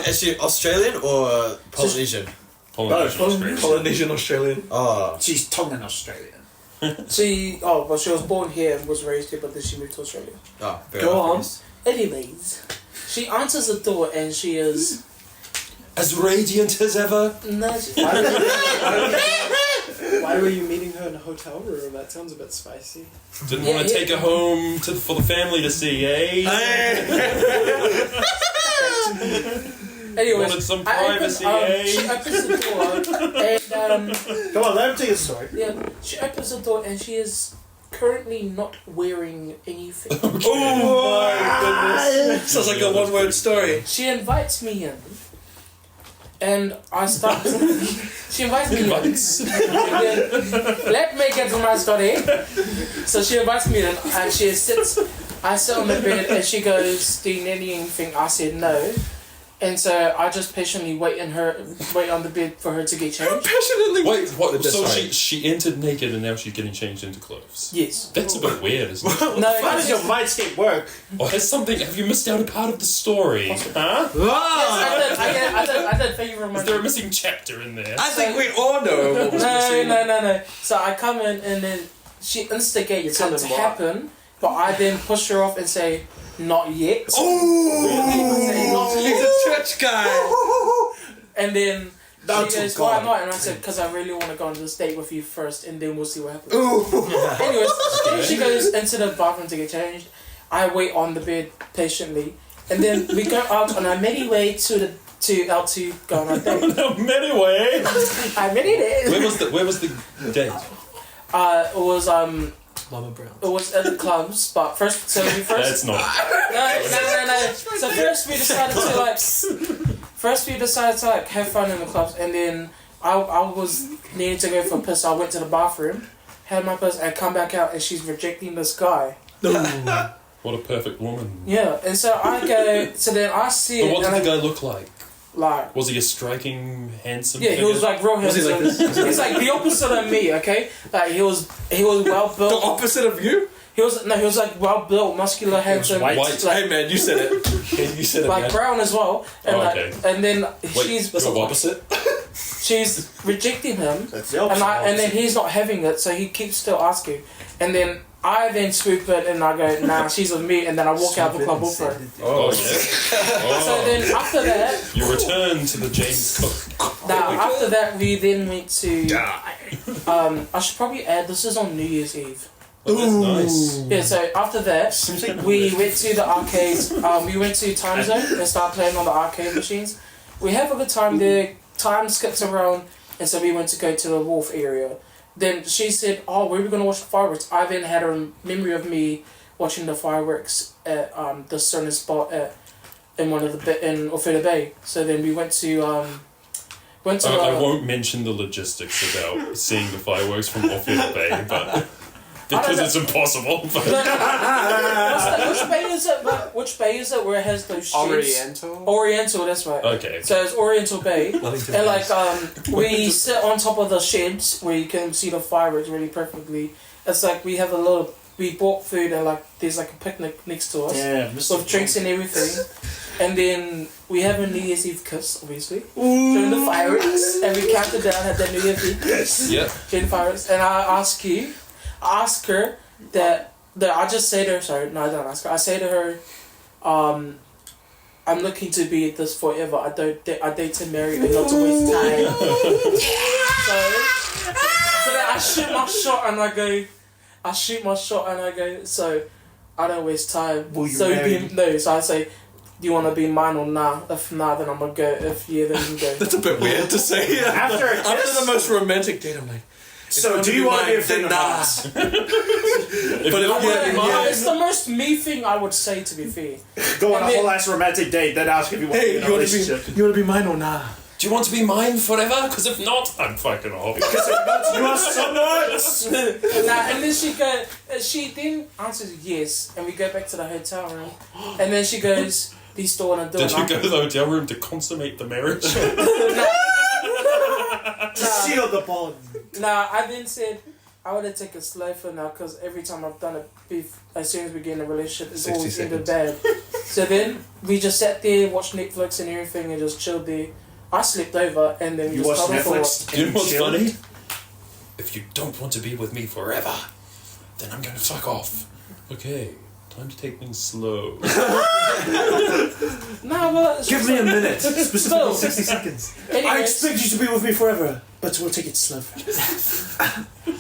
Is she Australian or Polynesian? Polynesian Australian. Polynesian Australian. Oh. She's Tongan Australian. she was born here and was raised here, but then she moved to Australia. Oh. Go on. Anyways, she answers the door and she is As radiant as ever. Why were you meeting her in a hotel room? That sounds a bit spicy. Didn't want to take her home for the family to see, eh? Anyways, Wanted some privacy, eh? she opens the door and Come on, let him tell you a story. yeah, she opens the door and she is currently not wearing anything. Oh my goodness. Sounds like a one-word story. She invites me in, and I start. She invites me in. Let me get to my story. So she invites me in, and she sits. I sit on the bed, and she goes, "Do you need anything?" I said no. And so I just patiently wait on the bed for her to get changed. Passionately. Wait, what? So Sorry. she entered naked and now she's getting changed into clothes. Yes. That's a bit weird, isn't it? No, How does your mindscape work? Or has something? Have you missed out a part of the story? Huh? I did. Thank you very much. Is there a missing chapter in there? I think we all know what was missing. No. So I come in and then she instigates it to happen, but I then push her off and say, "Not yet." Oh, he's a church guy. And then That's she goes, a "Why god. not?" And I said, "Because I really want to go on this date with you first, and then we'll see what happens." Ooh. Anyways, she goes into the bathroom to get changed. I wait on the bed patiently, and then we go out on our merry way to go on our date. Anyway, I made it. where was the date? It was Mama Brown. It was at the clubs, but first. That's not. No. So first we decided to have fun in the clubs, and then I was needing to go for a piss. So I went to the bathroom, had my piss, and come back out, and she's rejecting this guy. What a perfect woman. Yeah, and so I go. So then I see But it. what and did the guy look like? Like, Was he a striking, handsome? yeah, he was like real Was he handsome. like this? He's like the opposite of me, okay? Like he was well The built. opposite of you? He was like well built, muscular, handsome. white. Like, Hey man, you said it. You said it, like man. brown as well. And Oh, like, okay. and then Wait, That's you're the opposite. she's rejecting him. That's the opposite. And then he's not having it, so he keeps still asking. And then I then swoop it and I go, nah, she's with me, and then I walk out of the club with her. Oh, yeah. So then after that, You return to the James Cook. now after that we then went to. I should probably add this is on New Year's Eve. Oh, that's nice. Yeah, so after that we went to the arcades. We went to Time Zone and started playing on the arcade machines. We have a good time there. Time skips around, and so we went to go to the wharf area. Then she said, "Oh, where are we gonna watch the fireworks?" I then had a memory of me watching the fireworks at the certain spot in one of in Owhera Bay. So then we went to I won't mention the logistics about seeing the fireworks from Owhera Bay, but because it's impossible. But which bay is it? Which bay is it where it has those sheds? Oriental, that's right. okay. So it's Oriental Bay, Wellington and Base. like we sit on top of the sheds where you can see the fireworks really perfectly. It's like we have we bought food and like there's like a picnic next to us Yeah, with drinks and everything, and then we have a New Year's Eve kiss, obviously, during the fireworks, and we counted down at the New Year's Eve kiss Yep. during the fireworks, and I ask her that I just say to her, sorry, no, I don't ask her. I say to her, I'm looking to be at this forever. I date to marry and not to waste time. so then I shoot my shot and I go, so I don't waste time. Will you so marry? No, so I say, do you want to be mine or nah? If nah, then I'm gonna go. If yeah, then you can go. That's a bit weird to say. After a After kiss? the most romantic date, I'm like, So, do you want to be a thing or nah. not? But It's the most me thing I would say, to be fair. Go on And a then- whole ass romantic date, then ask if you want to be in a relationship. you want to be mine or nah? Do you want to be mine forever? Because if not, I'm fucking off. You are so nuts! And then she then answers yes, and we go back to the hotel room, and then she goes, "Do you still want to do Did it?" you go to the hotel room to consummate the marriage? To seal the bond. Nah, I then said I would have taken it slow for now because every time I've done it, as soon as we get in a relationship, it's 60 always ended seconds. bad. So then we just sat there, watched Netflix and everything, and just chilled there. I slept over, and then we You just watch cuddled for Netflix? Do you know what's Chill. funny? If you don't want to be with me forever, then I'm going to fuck off. Okay, time to take things slow. Nah, but Give me a minute. Specifically Still. 60 seconds. I Anyways, expect you to be with me forever, but we'll take it slow.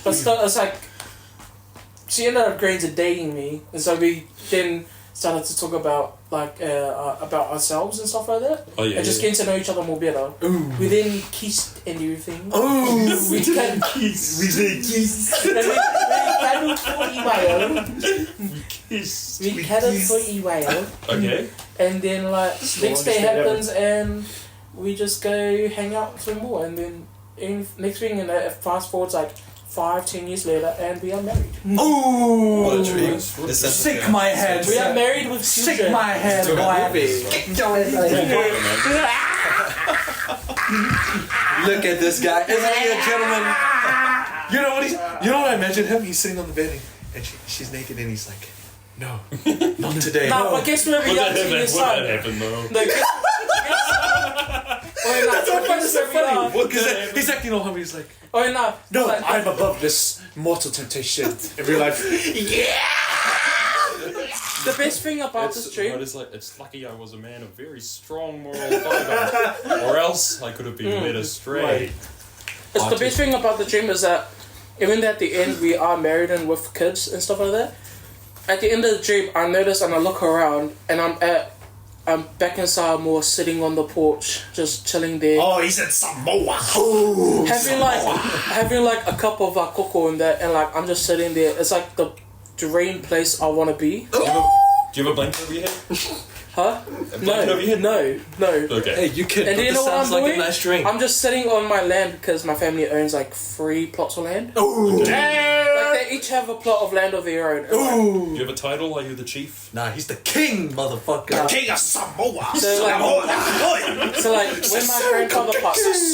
but still, it's like she ended up agreeing to dating me, and so we then started to talk about about ourselves and stuff like that, Oh yeah. and just getting to know each other more better. We then kissed and everything. Oh, We can kiss. We say kiss. and we cuddled for a while. Kiss. We cuddled for a while, Okay. and then like next day longest day happens, and we just go hang out for more, and then next thing, and fast forwards like 5-10 years later, and we are married. Oh, What a dream. This is Sick my head. We are married with Sick children. my head, boy. Look at this guy. Isn't he a gentleman? You know what you know what I imagine him? He's sitting on the bed and she's naked and he's like, no, not today. No, but guess where we Would are that to your happen? Would that son? happen though? No, That's what guess so where we are. funny. Because he's acting all humble. He's like, Oh no, No, like, I'm above this mortal temptation in real life. the best thing about this dream. But it's lucky I was a man of very strong moral fibre, or else I could have been led astray. It's the best thing about the dream is that even at the end we are married and with kids and stuff like that. At the end of the dream, I notice and I look around and I'm back in Samoa, sitting on the porch, just chilling there, Oh, he's in Samoa. having like a cup of koko and that, and like I'm just sitting there. It's like the dream place I want to be. Do you have a blanket over your head? Huh? blanket over your head? No. Okay. hey, you kid, And but do you this know what sounds I'm like doing? a nice dream. I'm just sitting on my land because my family owns like 3 plots of land. Oh, Like they they each have a plot of land of their own. Do you have a title? Are you the chief? Nah, he's the king, motherfucker. King of Samoa. So like when my grandfather passes,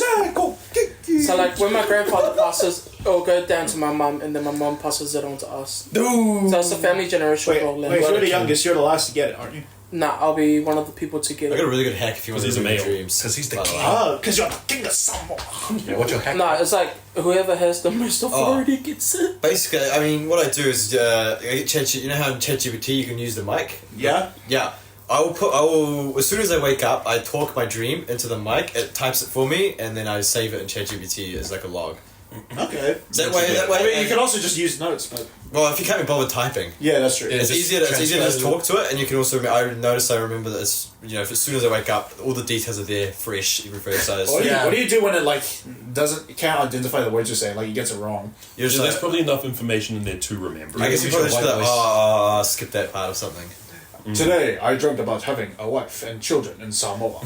so like when my grandfather passes, it'll go down to my mum, and then my mum passes it on to us. Dude. So it's a family generation of land. Wait, you're the youngest. You're the last to get it, aren't you? Nah, I'll be one of the people to get I got a it. really good hack if you want to He's a read male. dreams. Because he's the By the king. way. Oh, because you're the king of Samoa. Yeah, what's your hack? Nah, it's like whoever has the most authority gets it. Basically, I mean, what I do is, I get ChatGPT. You know how in ChatGPT you can use the mic? Yeah. Yeah. I will, as soon as I wake up, I talk my dream into the mic, it types it for me, and then I save it in ChatGPT as like a log. Okay. That way, I mean, you can also just use notes, but well, if you can't be bothered typing, yeah, that's true. it's just easier to just transfer talk to it, and you can also, I remember that it's, if as soon as I wake up, all the details are there, fresh, every fresh size. What Yeah. do you do when it it can't identify the words you're saying? Like, it gets it wrong. You're just There's like, probably enough information in there to remember. I guess you use probably your just white voice. skip that part or something. Today, I dreamt about having a wife and children in Samoa.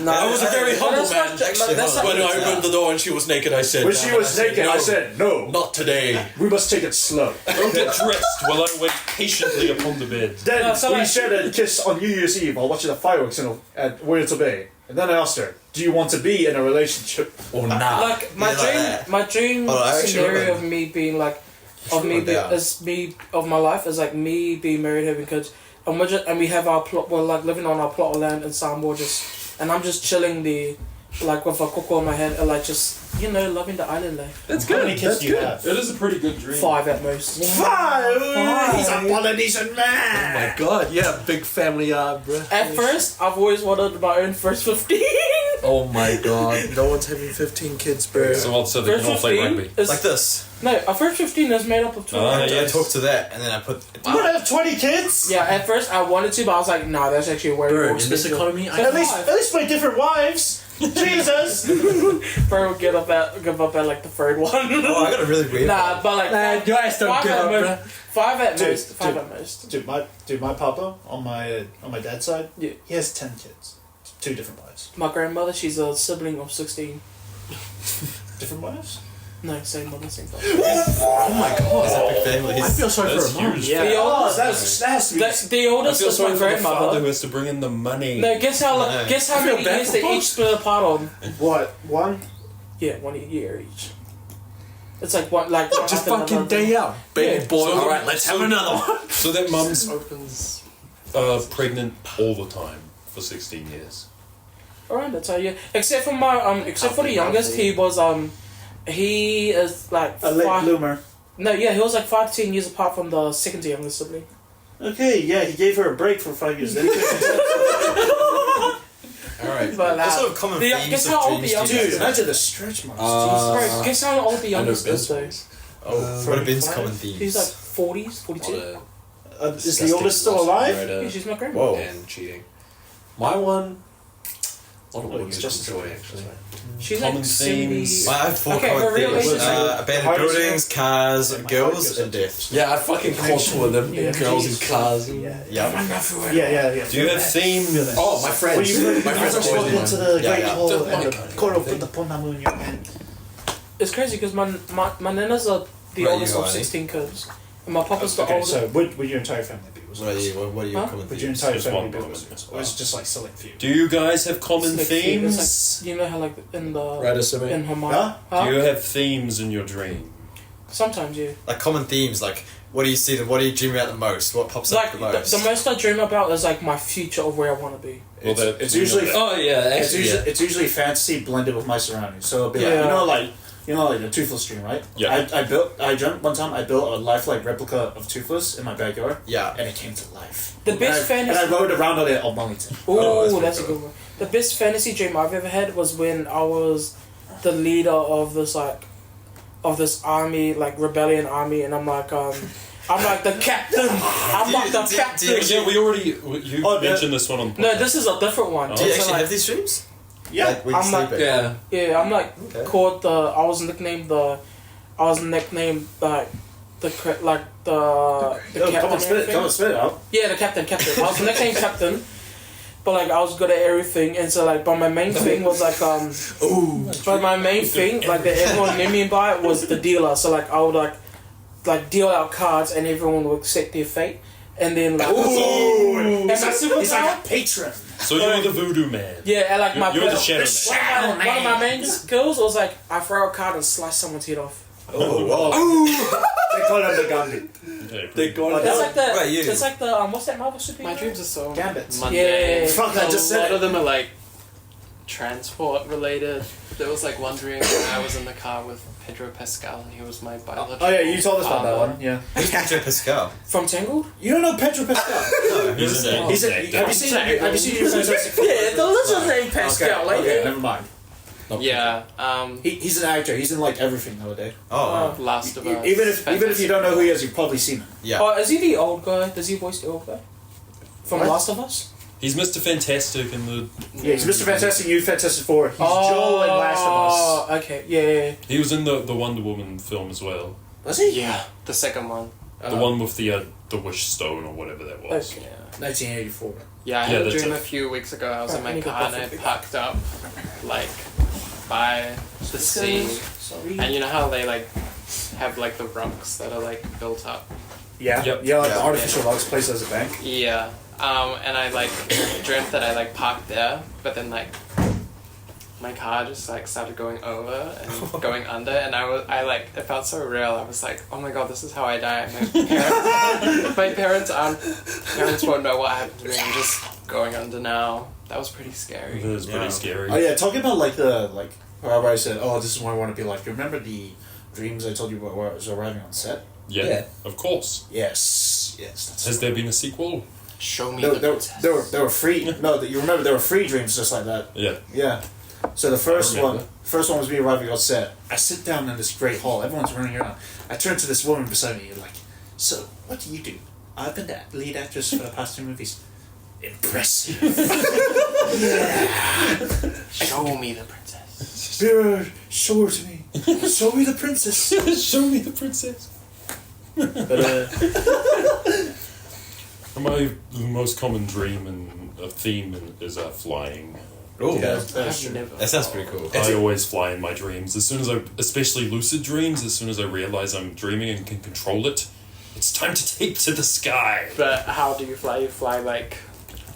Nah, I was a very humble that's man. not- Actually, that's hold not- When I opened the door and she was naked, I said... When she was naked, no, I said, no, Not today. we must take it slow. I'll get dressed while I wait patiently upon the bed. Then No, so we like- shared a kiss on New Year's Eve while watching the fireworks at Words Bay. And then I asked her, do you want to be in a relationship? Or nah. Like my Yeah, like dream, that. my dream Oh, I actually scenario remember. of me being like, of me Wrote be, down. is me of my life is like me being married, having kids, and we have our plot. We're like living on our plot of land in Samoa, and I'm just chilling there, like with a cocoa on my head, and like just loving the island life. That's How many kids do you have? That is a pretty good dream. 5 at most. Five! He's a Polynesian Oh man! my god, yeah, big family yard, bro. At first, I've always wanted my own first 15. Oh my god, no one's having 15 kids, bro. So they First can all play 15 rugby. is Like this. no, a first 15 is made up of 12. Ah, I yes. talk to that, and then I put. You want to have 20 kids? Yeah, at first I wanted to, but I was like, nah, that's actually way Bro, more in this expensive. economy, So I- At least five. by different wives. Jesus! Bro would give up at like the third one. Oh, I got a really weird. Nah, but like Nah, you guys don't 5 give at up, most. bruh. 5 at Dude, most. 5 dude. at most. Dude, my papa on my dad's side, Yeah. he has 10 kids. 2 different wives. My grandmother, she's a sibling of 16. Different wives? No, same mother, same father. Oh my god. It's a big family. I feel sorry That's for her mom. huge. The Oh, oldest, that has to be. the I oldest feel is sorry my for the father grandmother. who has to bring in the money. No, guess how No. many bad years for they both. each split apart on? What? One? Yeah, 1 year each. It's like one like one Just after fucking another. day out. Baby Yeah. boy, So- alright, let's have another one. So that mum's Opens. pregnant all the time for 16 years. Around that time, yeah. Except for the youngest, he is like A late 5. bloomer. No, yeah, he was like 5 to 10 years apart from the second to youngest sibling. Okay, yeah, he gave her a break for 5 years. Then he Alright. But, What sort of common the- themes guess of how old dreams the do you Dude, guys have? imagine the stretch marks. Bro, guess how old the youngest I know is though? Ben's Oh, what have been common themes? He's like 40s, 42. Is the oldest still alive? Yeah, she's my grandma. Whoa. And cheating. My one... A lot of Oh, what it's you just enjoy, actually. She's Common like 70. themes. I have 4 Okay, common her real themes. age is Abandoned hardest buildings, cars, my girls, hardest and death. Yeah, I fucking caught 2 of them. Yeah. Girls in cars. Yeah. Yeah. Yeah. Do you have themes? Oh, my friends. My friends are walk always into the Yeah, Great yeah. Hall Just and like- the Koro put the Ponamu in your hand. It's crazy because my nanas are the Right, oldest you of are, 16 kids. And my papa's the Okay, oldest. so would your entire family be? What are you? What are your Huh? common Would your themes? entire Just family one be? problem. Or is it just like select few? Do you guys have common It's like- themes? It's like, you know how like in the Right, in her mind. Huh? Do you have themes in your dream? Sometimes, yeah. Like common themes, like what do you see? What do you dream about the most? What pops Like up the most? the most I dream about is like my future of where I want to be. Well, that- It's usually Oh, yeah, it's actually, usually it's usually fantasy blended with my surroundings. So it'll be like Yeah. you know like the Toothless dream, right? Yeah. I dreamt one time I built a lifelike replica of Toothless in my backyard. Yeah. And it came to life. The best and I fantasy. rode around on it on Wellington. Oh, that's that's a pretty good one. The best fantasy dream I've ever had was when I was the leader of this army, like rebellion army, and I'm like the captain. I'm like the do you captain. actually- Yeah, we already you Oh, mentioned this one on the No, podcast. this is a different one. Oh. Do you It's actually like- have these dreams? Yeah. Like when you I'm like- sleep. Yeah. Yeah, I'm like Okay. called the. I was nicknamed like the Come on, captain. spit it. and Come on, spit it out. Yeah, the captain. I was nicknamed captain, but like I was good at everything, and so like, but my main thing was like Ooh. But my main thing, like that everyone knew me by, was the dealer. So like I would like like deal out cards and everyone will accept their fate. And then like, Ooh, and my he's superpower, like a patron. So you're the voodoo man. yeah, and like my You're the shadow man. one of my main skills was like I throw a card and slice someone's head off. They call it the Gambit. Yeah, They go It's like the Right, you. it's like the what's that Marvel superhero? My dreams are so Gambits. mundane. Yeah. Fuck, I just A said lot it. of them are like transport related. There was like one dream where I was in the car with Pedro Pascal and he was my biological Oh yeah, you told us about that father. one. Yeah. Who's Pedro Pascal? From Tangled. You don't know Pedro Pascal? No, He's an He's a, actor. have you seen your Fantastic Four? Yeah, the lizard named Pascal, Okay, lady. never mind. Yeah, He's an actor. He's in like everything nowadays. Oh, Last of Us. Even if you don't know who he is, you've probably seen him. yeah. Oh, is he the old guy? Does he voice the old guy from What? Last of Us? He's Mr. Fantastic in the. Yeah, he's Mr. Fantastic, you Fantastic Four. He's Joel in Last of Us. Oh, okay, yeah. He was in the Wonder Woman film as well. Was he? Yeah, the second one. The one with the Wish Stone or whatever that was. Okay. 1984. Yeah, I Yeah, had a that's dream it. a few weeks ago. I was in Right, my let me car and get I that parked up, like, by the sea. Sorry. And you know how they, like, have, like, the rocks that are, like, built up? Yeah. Yep. Yeah, like the Yeah. artificial logs placed as a bank. Yeah. And I, like, dreamt that I, like, parked there, but then, like, my car just, like, started going over and going under, and it felt so real. I was like, oh my god, this is how I die. My parents won't know what happened to me. I'm just going under now. That was pretty scary. It was pretty Yeah. scary. Oh yeah, talking about however I said, oh, this is what I want to be like. You remember the dreams I told you about where I was arriving on set? Yeah, Yeah. of course. Yes. That's Has there been a sequel? Show me There, the there, princess. there were free. No, you remember there were free dreams just like that. Yeah. Yeah. So the first remember. one was me arriving on set. I sit down in this great hall. Everyone's running around. I turn to this woman beside me. Like, so what do you do? I've been the lead actress for the past 2 movies. Impressive. Show me the princess. Spirit, show her to me. Show me the princess. Show me the princess. But My most common dream and theme is flying. Oh, yeah, I've that's true. never. that sounds pretty cool. I always fly in my dreams. As soon as especially lucid dreams, as soon as I realize I'm dreaming and can control it, it's time to take to the sky. But how do you fly? You fly like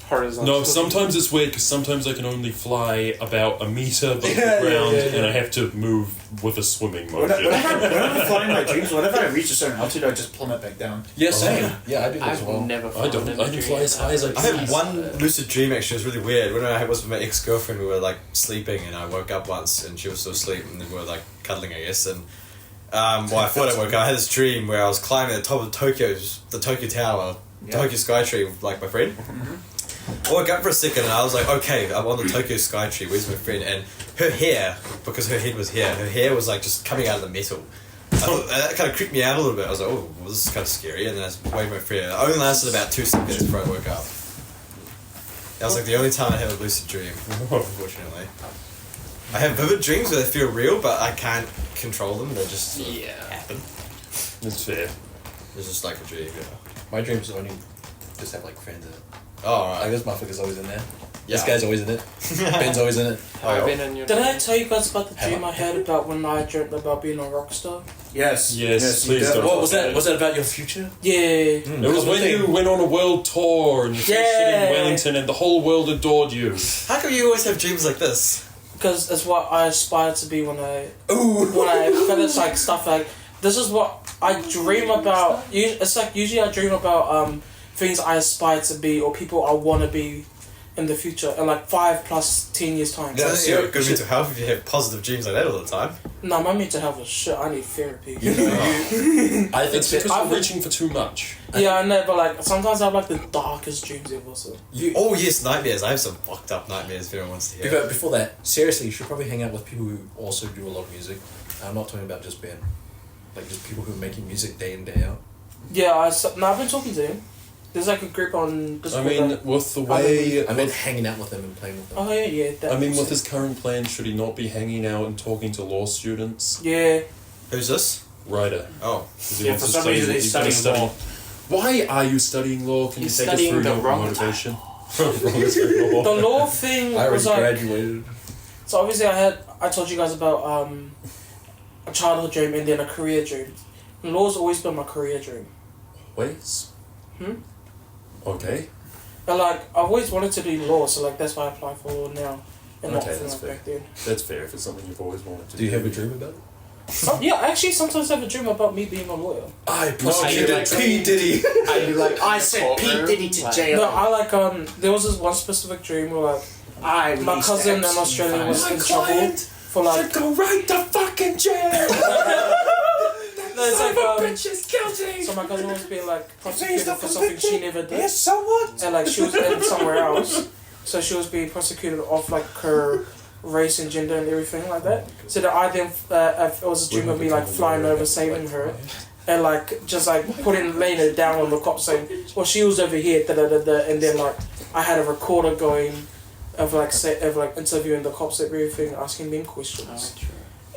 horizontal. No, sometimes it's weird because sometimes I can only fly about a meter above the ground, and I have to move with a swimming motion. Whenever I'm flying my dreams, whenever I reach a certain altitude, I just plummet back down. Yeah, same. Yeah, I do that as I've well. never. I don't. flown in I a can dream. fly as high as I I had can. one lucid dream actually. It was really weird. When I was with my ex-girlfriend, we were like sleeping, and I woke up once, and she was still asleep, and then we were like cuddling, I guess. And well, I thought I woke up. I had this dream where I was climbing the top of the Tokyo Tower, Tokyo Skytree with like my friend. I woke up for a second, and I was like, okay, I'm on the Tokyo Skytree. Where's my friend? And her hair, because her head was here, her hair was like just coming out of the metal. I thought, that kind of creeped me out a little bit. I was like, oh, well, this is kind of scary. And then I waved my friend. It only lasted about 2 seconds before I woke up. That was like the only time I had a lucid dream, unfortunately. I have vivid dreams where they feel real, but I can't control them. They just sort of Yeah. happen. It's fair. It's just like a dream. Yeah. My dreams only just have like friends in it. Oh, Like right. this motherfucker's always in there. This Yeah. guy's always in it. Ben's always in it. I've been in your. Did I tell you guys about the dream I had about when I dreamt about being a rock star? Yes. Yes, you please did. don't. What was that? Was that about your future? Yeah. It was when you went on a world tour and you finished it Yeah. in Wellington and the whole world adored you. How come you always have dreams like this? Because it's what I aspire to be when I finish like stuff like this is what I dream about. It's like usually I dream about things I aspire to be or people I want to be in the future in like 5 plus 10 years time. Yeah, that's your good mental health if you have positive dreams like that all the time. No, my mental health is shit. I need therapy. I think It's because I've we're reaching for too much. Yeah, I know, but like sometimes I have like the darkest dreams ever. So Oh yes, nightmares. I have some fucked up nightmares if anyone wants to hear. before that, seriously, you should probably hang out with people who also do a lot of music. I'm not talking about just Ben. Like just people who are making music day in, day out. yeah, I've been talking to him. There's like a group on I Discord. mean, with the way... I meant hanging out with them and playing with them. Oh yeah. That I mean, with makes his current plan, should he not be hanging out and talking to law students? sense. Yeah. Who's this? Ryder. Oh, 'Cause he Yeah, wants for to some reason he's gonna studying law. Why are you studying law? Can He's you take us studying through the your Rongotai. motivation? The law thing I was already like graduated. so. Obviously, I told you guys about a childhood dream and then a career dream, Law's always been my career dream. Ways. Okay. And like, I've always wanted to do law, so like that's why I apply for law now. And not Okay, for that's like fair. back then. That's fair if it's something you've always wanted to do. Do you have a dream about it? Oh, yeah, I actually sometimes have a dream about me being a lawyer. I prosecuted P. Diddy. Are you like I sent Pete Diddy to jail. No, I like there was this one specific dream where like my cousin in Australia was in trouble for like go right to fucking jail. no, it's like bitch is guilty. so my cousin was being like prosecuted for something she never did. Yes, so what? And like she was in somewhere else, so she was being prosecuted off like her race and gender and everything like that. So that I then it was a dream of me like flying over, saving her, and like just like laying her down on the cop saying, well, she was over here, and then like I had a recorder going of like interviewing the cops and everything, asking them questions,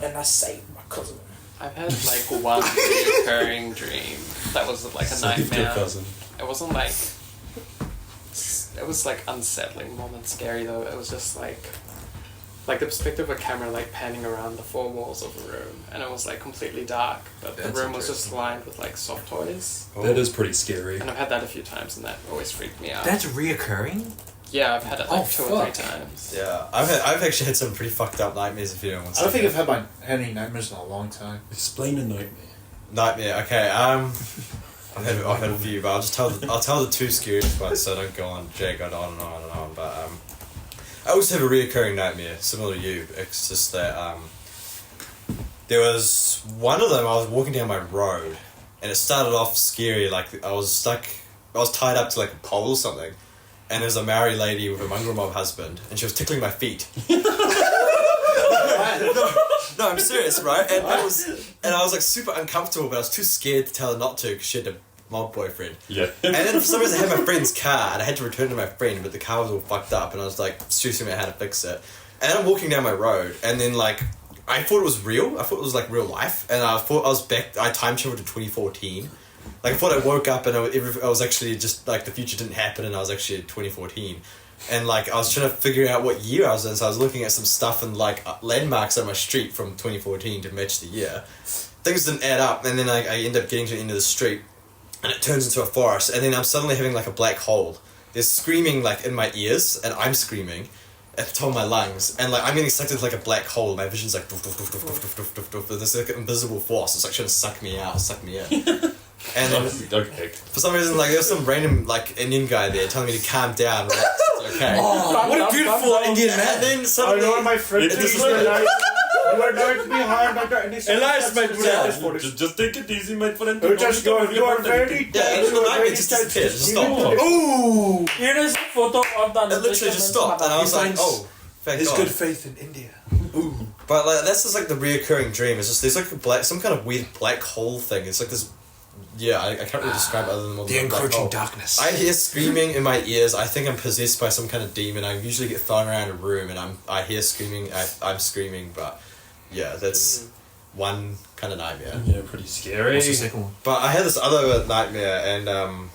and I saved my cousin. I've had like one recurring dream that was like a nightmare. It wasn't like it was like unsettling more than scary though. It was just like the perspective of a camera like panning around the four walls of a room, and it was like completely dark, but the room was just lined with like soft toys. That is pretty scary. And I've had that a few times, and that always freaked me out. That's reoccurring? Yeah, I've had it like 2 or 3 times. Yeah, I've actually had some pretty fucked up nightmares if you don't want to. I don't think I've had any nightmares in a long time. Explain a nightmare. Nightmare. Okay. I've had a few, but I'll tell the 2 scariest ones, so I don't go on Jay on and on and on. But I also have a reoccurring nightmare similar to you. It's just that there was one of them. I was walking down my road, and it started off scary. Like I was tied up to like a pole or something. And there was a Maori lady with a mongrel mob husband, and she was tickling my feet. No, I'm serious, right? And I was like super uncomfortable, but I was too scared to tell her not to because she had a mob boyfriend. Yeah. And then for some reason I had my friend's car, and I had to return to my friend, but the car was all fucked up, and I was like stressing about how to fix it. And then I'm walking down my road, and then like I thought it was real. I thought it was like real life, and I thought I was back. I time traveled to 2014. Like, I thought I woke up and I was actually just, like, the future didn't happen and I was actually at 2014. And, like, I was trying to figure out what year I was in, so I was looking at some stuff and, like, landmarks on my street from 2014 to match the year. Things didn't add up, and then I end up getting to the end of the street, and it turns into a forest, and then I'm suddenly having, like, a black hole. There's screaming, like, in my ears, and I'm screaming at the top of my lungs, and, like, I'm getting sucked into, like, a black hole. My vision's, like, doof, doof, doof, doof, doof, doof, doof, doof. There's, like, an invisible force. It's, like, trying to suck me out, suck me in. And Okay. for some reason, like, there's some random, like, Indian guy there telling me to calm down, relax, it's okay. Oh, what a beautiful Indian man. And then suddenly... I know my friend. You are going to be harmed by any Elias, my friend. Just take it easy, my friend. You just go. You are very. Yeah, and then the nightmare just disappeared, just stopped. Ooh! Here is a photo of that. It literally just stopped, and I was like, oh, thank His God. good faith in India. Ooh. But, like, that's just, like, the reoccurring dream. It's just, there's, like, some kind of weird black hole thing. It's like this... Yeah, I can't really describe it other than The encroaching darkness. I hear screaming in my ears. I think I'm possessed by some kind of demon. I usually get thrown around a room and I hear screaming. I'm screaming, but yeah, that's one kind of nightmare. Yeah, pretty scary. What's the second one? But I had this other nightmare, and I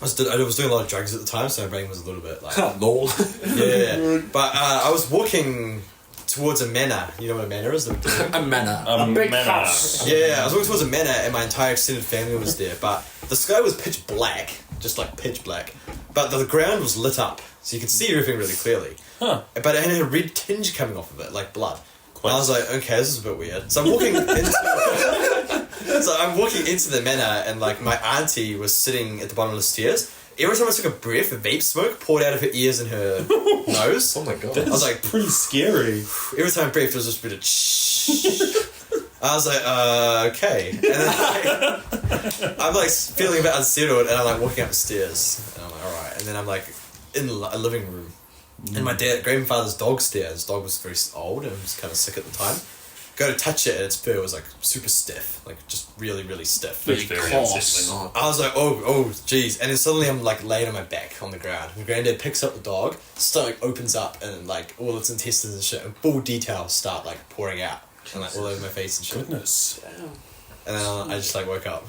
was doing a lot of drugs at the time, so my brain was a little bit like Lol. yeah. But I was walking towards a manor. You know what a manor is? A manor. A big house. Yeah, I was walking towards a manor and my entire extended family was there, but the sky was pitch black, just like pitch black, but the ground was lit up, so you could see everything really clearly. Huh. But it had a red tinge coming off of it, like blood. And I was like, okay, this is a bit weird. So I'm walking into the manor, and like my auntie was sitting at the bottom of the stairs. Every time I took a breath, the vape smoke poured out of her ears and her nose. Oh my God. I was like, pretty scary. every time I breathed, it was just a bit of I was like, okay. And then I'm like feeling a bit unsettled, and I'm like walking up the stairs, and I'm like, alright. And then I'm like in a living room, and my grandfather's dog's there. His dog was very old and was kind of sick at the time. Go to touch it, and its fur was like super stiff, like just really, really stiff. That's very unsettling. I was like, oh, jeez. And then suddenly I'm like laying on my back on the ground. My granddad picks up the dog, stomach opens up, and like all its intestines and shit, and full details start like pouring out, and like all over my face and shit. Goodness. And then I just like woke up.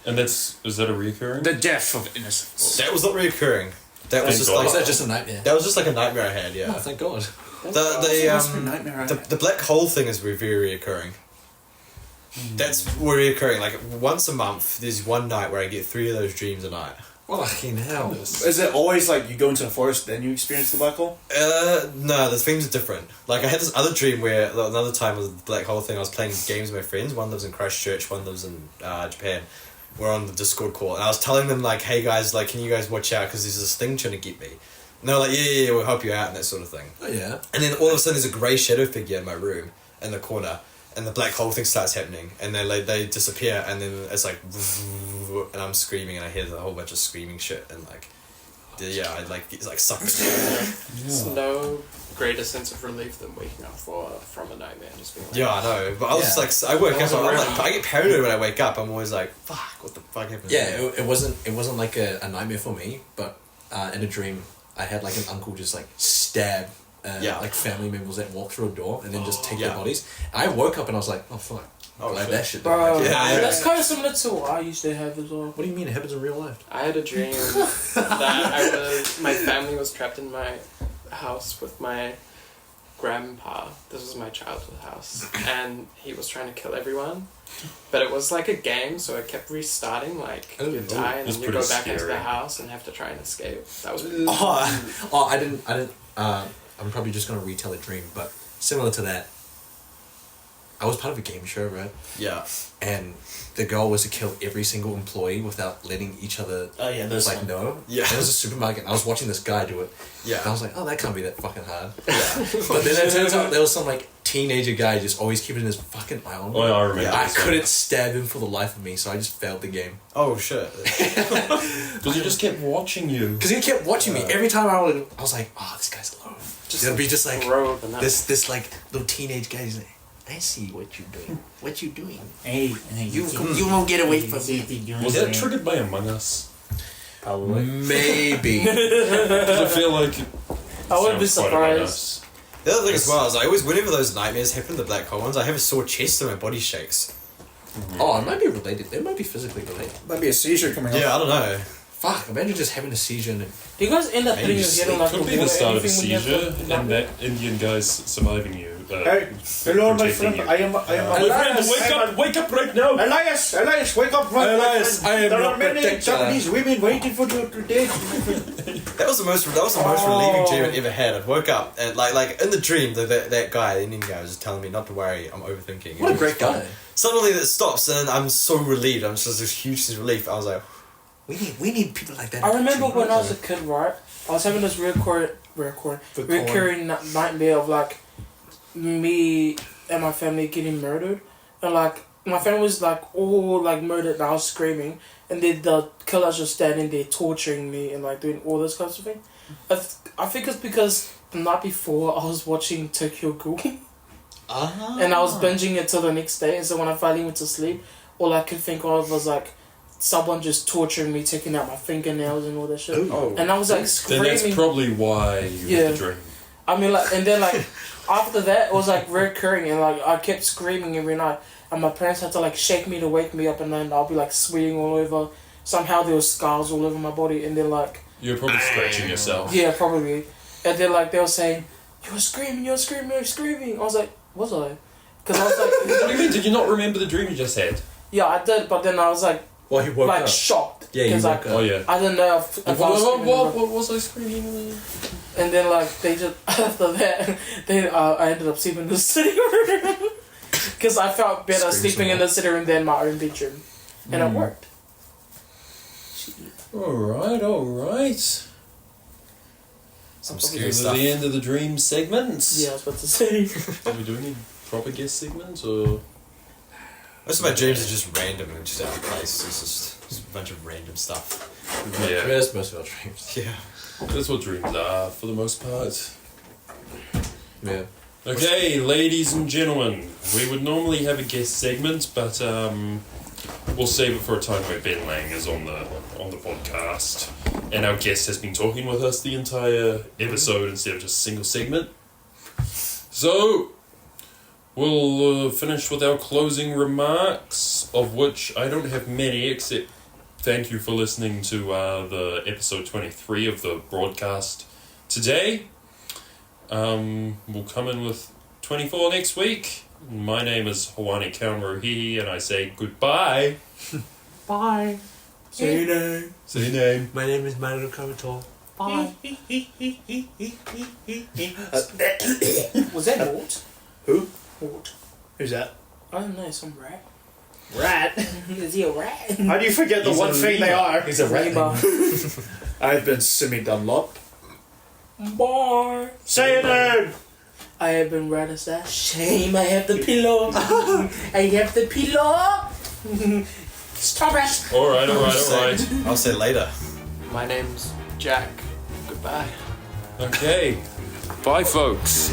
And is that a recurring? The death of innocence. That was not reoccurring. That was Thank just God. like Was that just a nightmare? that was just like a nightmare I had. Yeah. Oh, thank God. Nightmare. The black hole thing is very reoccurring. That's reoccurring. Like once a month, there's one night where I get 3 of those dreams a night. Fucking hell. Is it always like you go into the forest then you experience the black hole? No, the dreams are different. Like I had this other dream where another time with the black hole thing, I was playing games with my friends. One lives in Christchurch, one lives in Japan. We're on the Discord call, and I was telling them like, "Hey guys, like, can you guys watch out because there's this thing trying to get me." And they were like, "Yeah, we'll help you out," and that sort of thing. Oh yeah. And then all of a sudden, there's a grey shadow figure in my room in the corner, and the black hole thing starts happening, and then like they disappear, and then it's like, and I'm screaming, and I hear a whole bunch of screaming shit, and like, yeah, I like it's like sucked. It's no greater sense of relief than waking up from a nightmare, just being like, Yeah, I know, but I was like, I woke up, I'm like, I get paranoid when I wake up. I'm always like, fuck, what the fuck happened? Yeah, it wasn't like a nightmare for me, but in a dream, I had like an uncle just like stab like family members that walk through a door and then just take their bodies. And I woke up and I was like, oh fuck, like that shit. Bro, Yeah. that's kind of similar to what I used to have as well. What do you mean it happens in real life? I had a dream that my family was trapped in my house with my grandpa. This was my childhood house, and he was trying to kill everyone. But it was like a game, so it kept restarting. Like you die, and then you go back into the house and have to try and escape. That was. I didn't. I'm probably just gonna retell a dream, but similar to that. I was part of a game show, right? Yeah. And the goal was to kill every single employee without letting each other know. Yeah. And it was a supermarket, and I was watching this guy do it. Yeah. And I was like, oh, that can't be that fucking hard. Yeah. But then it turns out there was some like teenager guy just always keeping his fucking eye on me. Oh, yeah, I remember. I couldn't stab him for the life of me, so I just failed the game. Oh shit. Because he just kept watching you. Because he kept watching me. Every time I was like, oh, this guy's alone. It'll be just like this like little teenage guy. He's like, I see what you're doing. What you doing? Hey, You won't get away from me. Was that triggered by Among Us? Probably. Maybe. Because I feel like I wouldn't be sounds quite Among surprised. Us. The other thing as well is I always, whenever those nightmares happen, the black hole ones, I have a sore chest and my body shakes. Oh, it might be related. They might be physically related. Might be a seizure coming up. Yeah, I don't know. Fuck, imagine just having a seizure and... Do you guys end up Maybe putting your head on like Could be the start of a seizure, and that Indian guy's surviving you. Hey, hello, my protecting friend. you. I am. Elias, Wake up right now! Elias, wake up, my Elias, friend. I am There your are many protector. Japanese women waiting for you today. That was the most relieving dream I'd ever had. I woke up and like in the dream, that guy, the Indian guy, was just telling me not to worry. I'm overthinking. What a great guy. Suddenly that stops, and I'm so relieved. I'm just this huge sense of relief. I was like, We need people like that. I remember when I was a kid, right? I was having this recurring nightmare of like me and my family getting murdered, and like my family was like all like murdered, and I was screaming, and then the killers were standing there torturing me and like doing all this kind of thing. I think it's because the night before I was watching Tokyo Ghoul, and I was binging it till the next day, and so when I finally went to sleep, all I could think of was like someone just torturing me, taking out my fingernails and all that shit. oh. And I was like Then screaming. that's probably why you had the dream. I mean, like, and then like after that, it was like recurring, and like I kept screaming every night, and my parents had to like shake me to wake me up, and then I'll be like sweating all over. Somehow there was scars all over my body, and then like You're probably scratching yourself. yeah, probably, and then like they were saying, "You're screaming, you're screaming, you're screaming." I was like, "Was I?" Because I was like, What do you mean? Did you not remember the dream you just had? "Yeah, I did," but then I was like, Well, he woke like up. shocked. Yeah, you 'cause, woke like, Oh yeah. I didn't know if I was screaming or not. What was I screaming? And then like they just after that, I ended up sleeping in the sitting room because I felt better Scream sleeping in the sitting room than my own bedroom, and it worked. Alright. Some This scary is stuff. the end of the dream segments. Yeah, I was about to say. Are we doing any proper guest segments or? Most of my dreams are just random and just out of place. It's just a bunch of random stuff. Yeah. That's most of our dreams. Yeah. That's what dreams are for the most part. Yeah. Okay, ladies and gentlemen, we would normally have a guest segment, but we'll save it for a time where Ben Lang is on the podcast, and our guest has been talking with us the entire episode instead of just a single segment. So we'll finish with our closing remarks, of which I don't have many, except thank you for listening to the episode 23 of the broadcast today. We'll come in with 24 next week. My name is Hawani Kaunrohihi, and I say goodbye. Bye. Say your name. Say your name. My name is Maru Karato. Bye. Was that Mort? Who? Mort. Who's that? I don't know, some rat. Rat. Is he a rat? How do you forget the He's one a thing they lemur. are? He's a rat. Neighbor. I've been Simi Dunlop. Bar. Say your name. I have been Radisha. Shame, I have the pillow. I have the pillow. Stop it. Alright. I'll say later. My name's Jack. Goodbye. Okay. Bye, folks.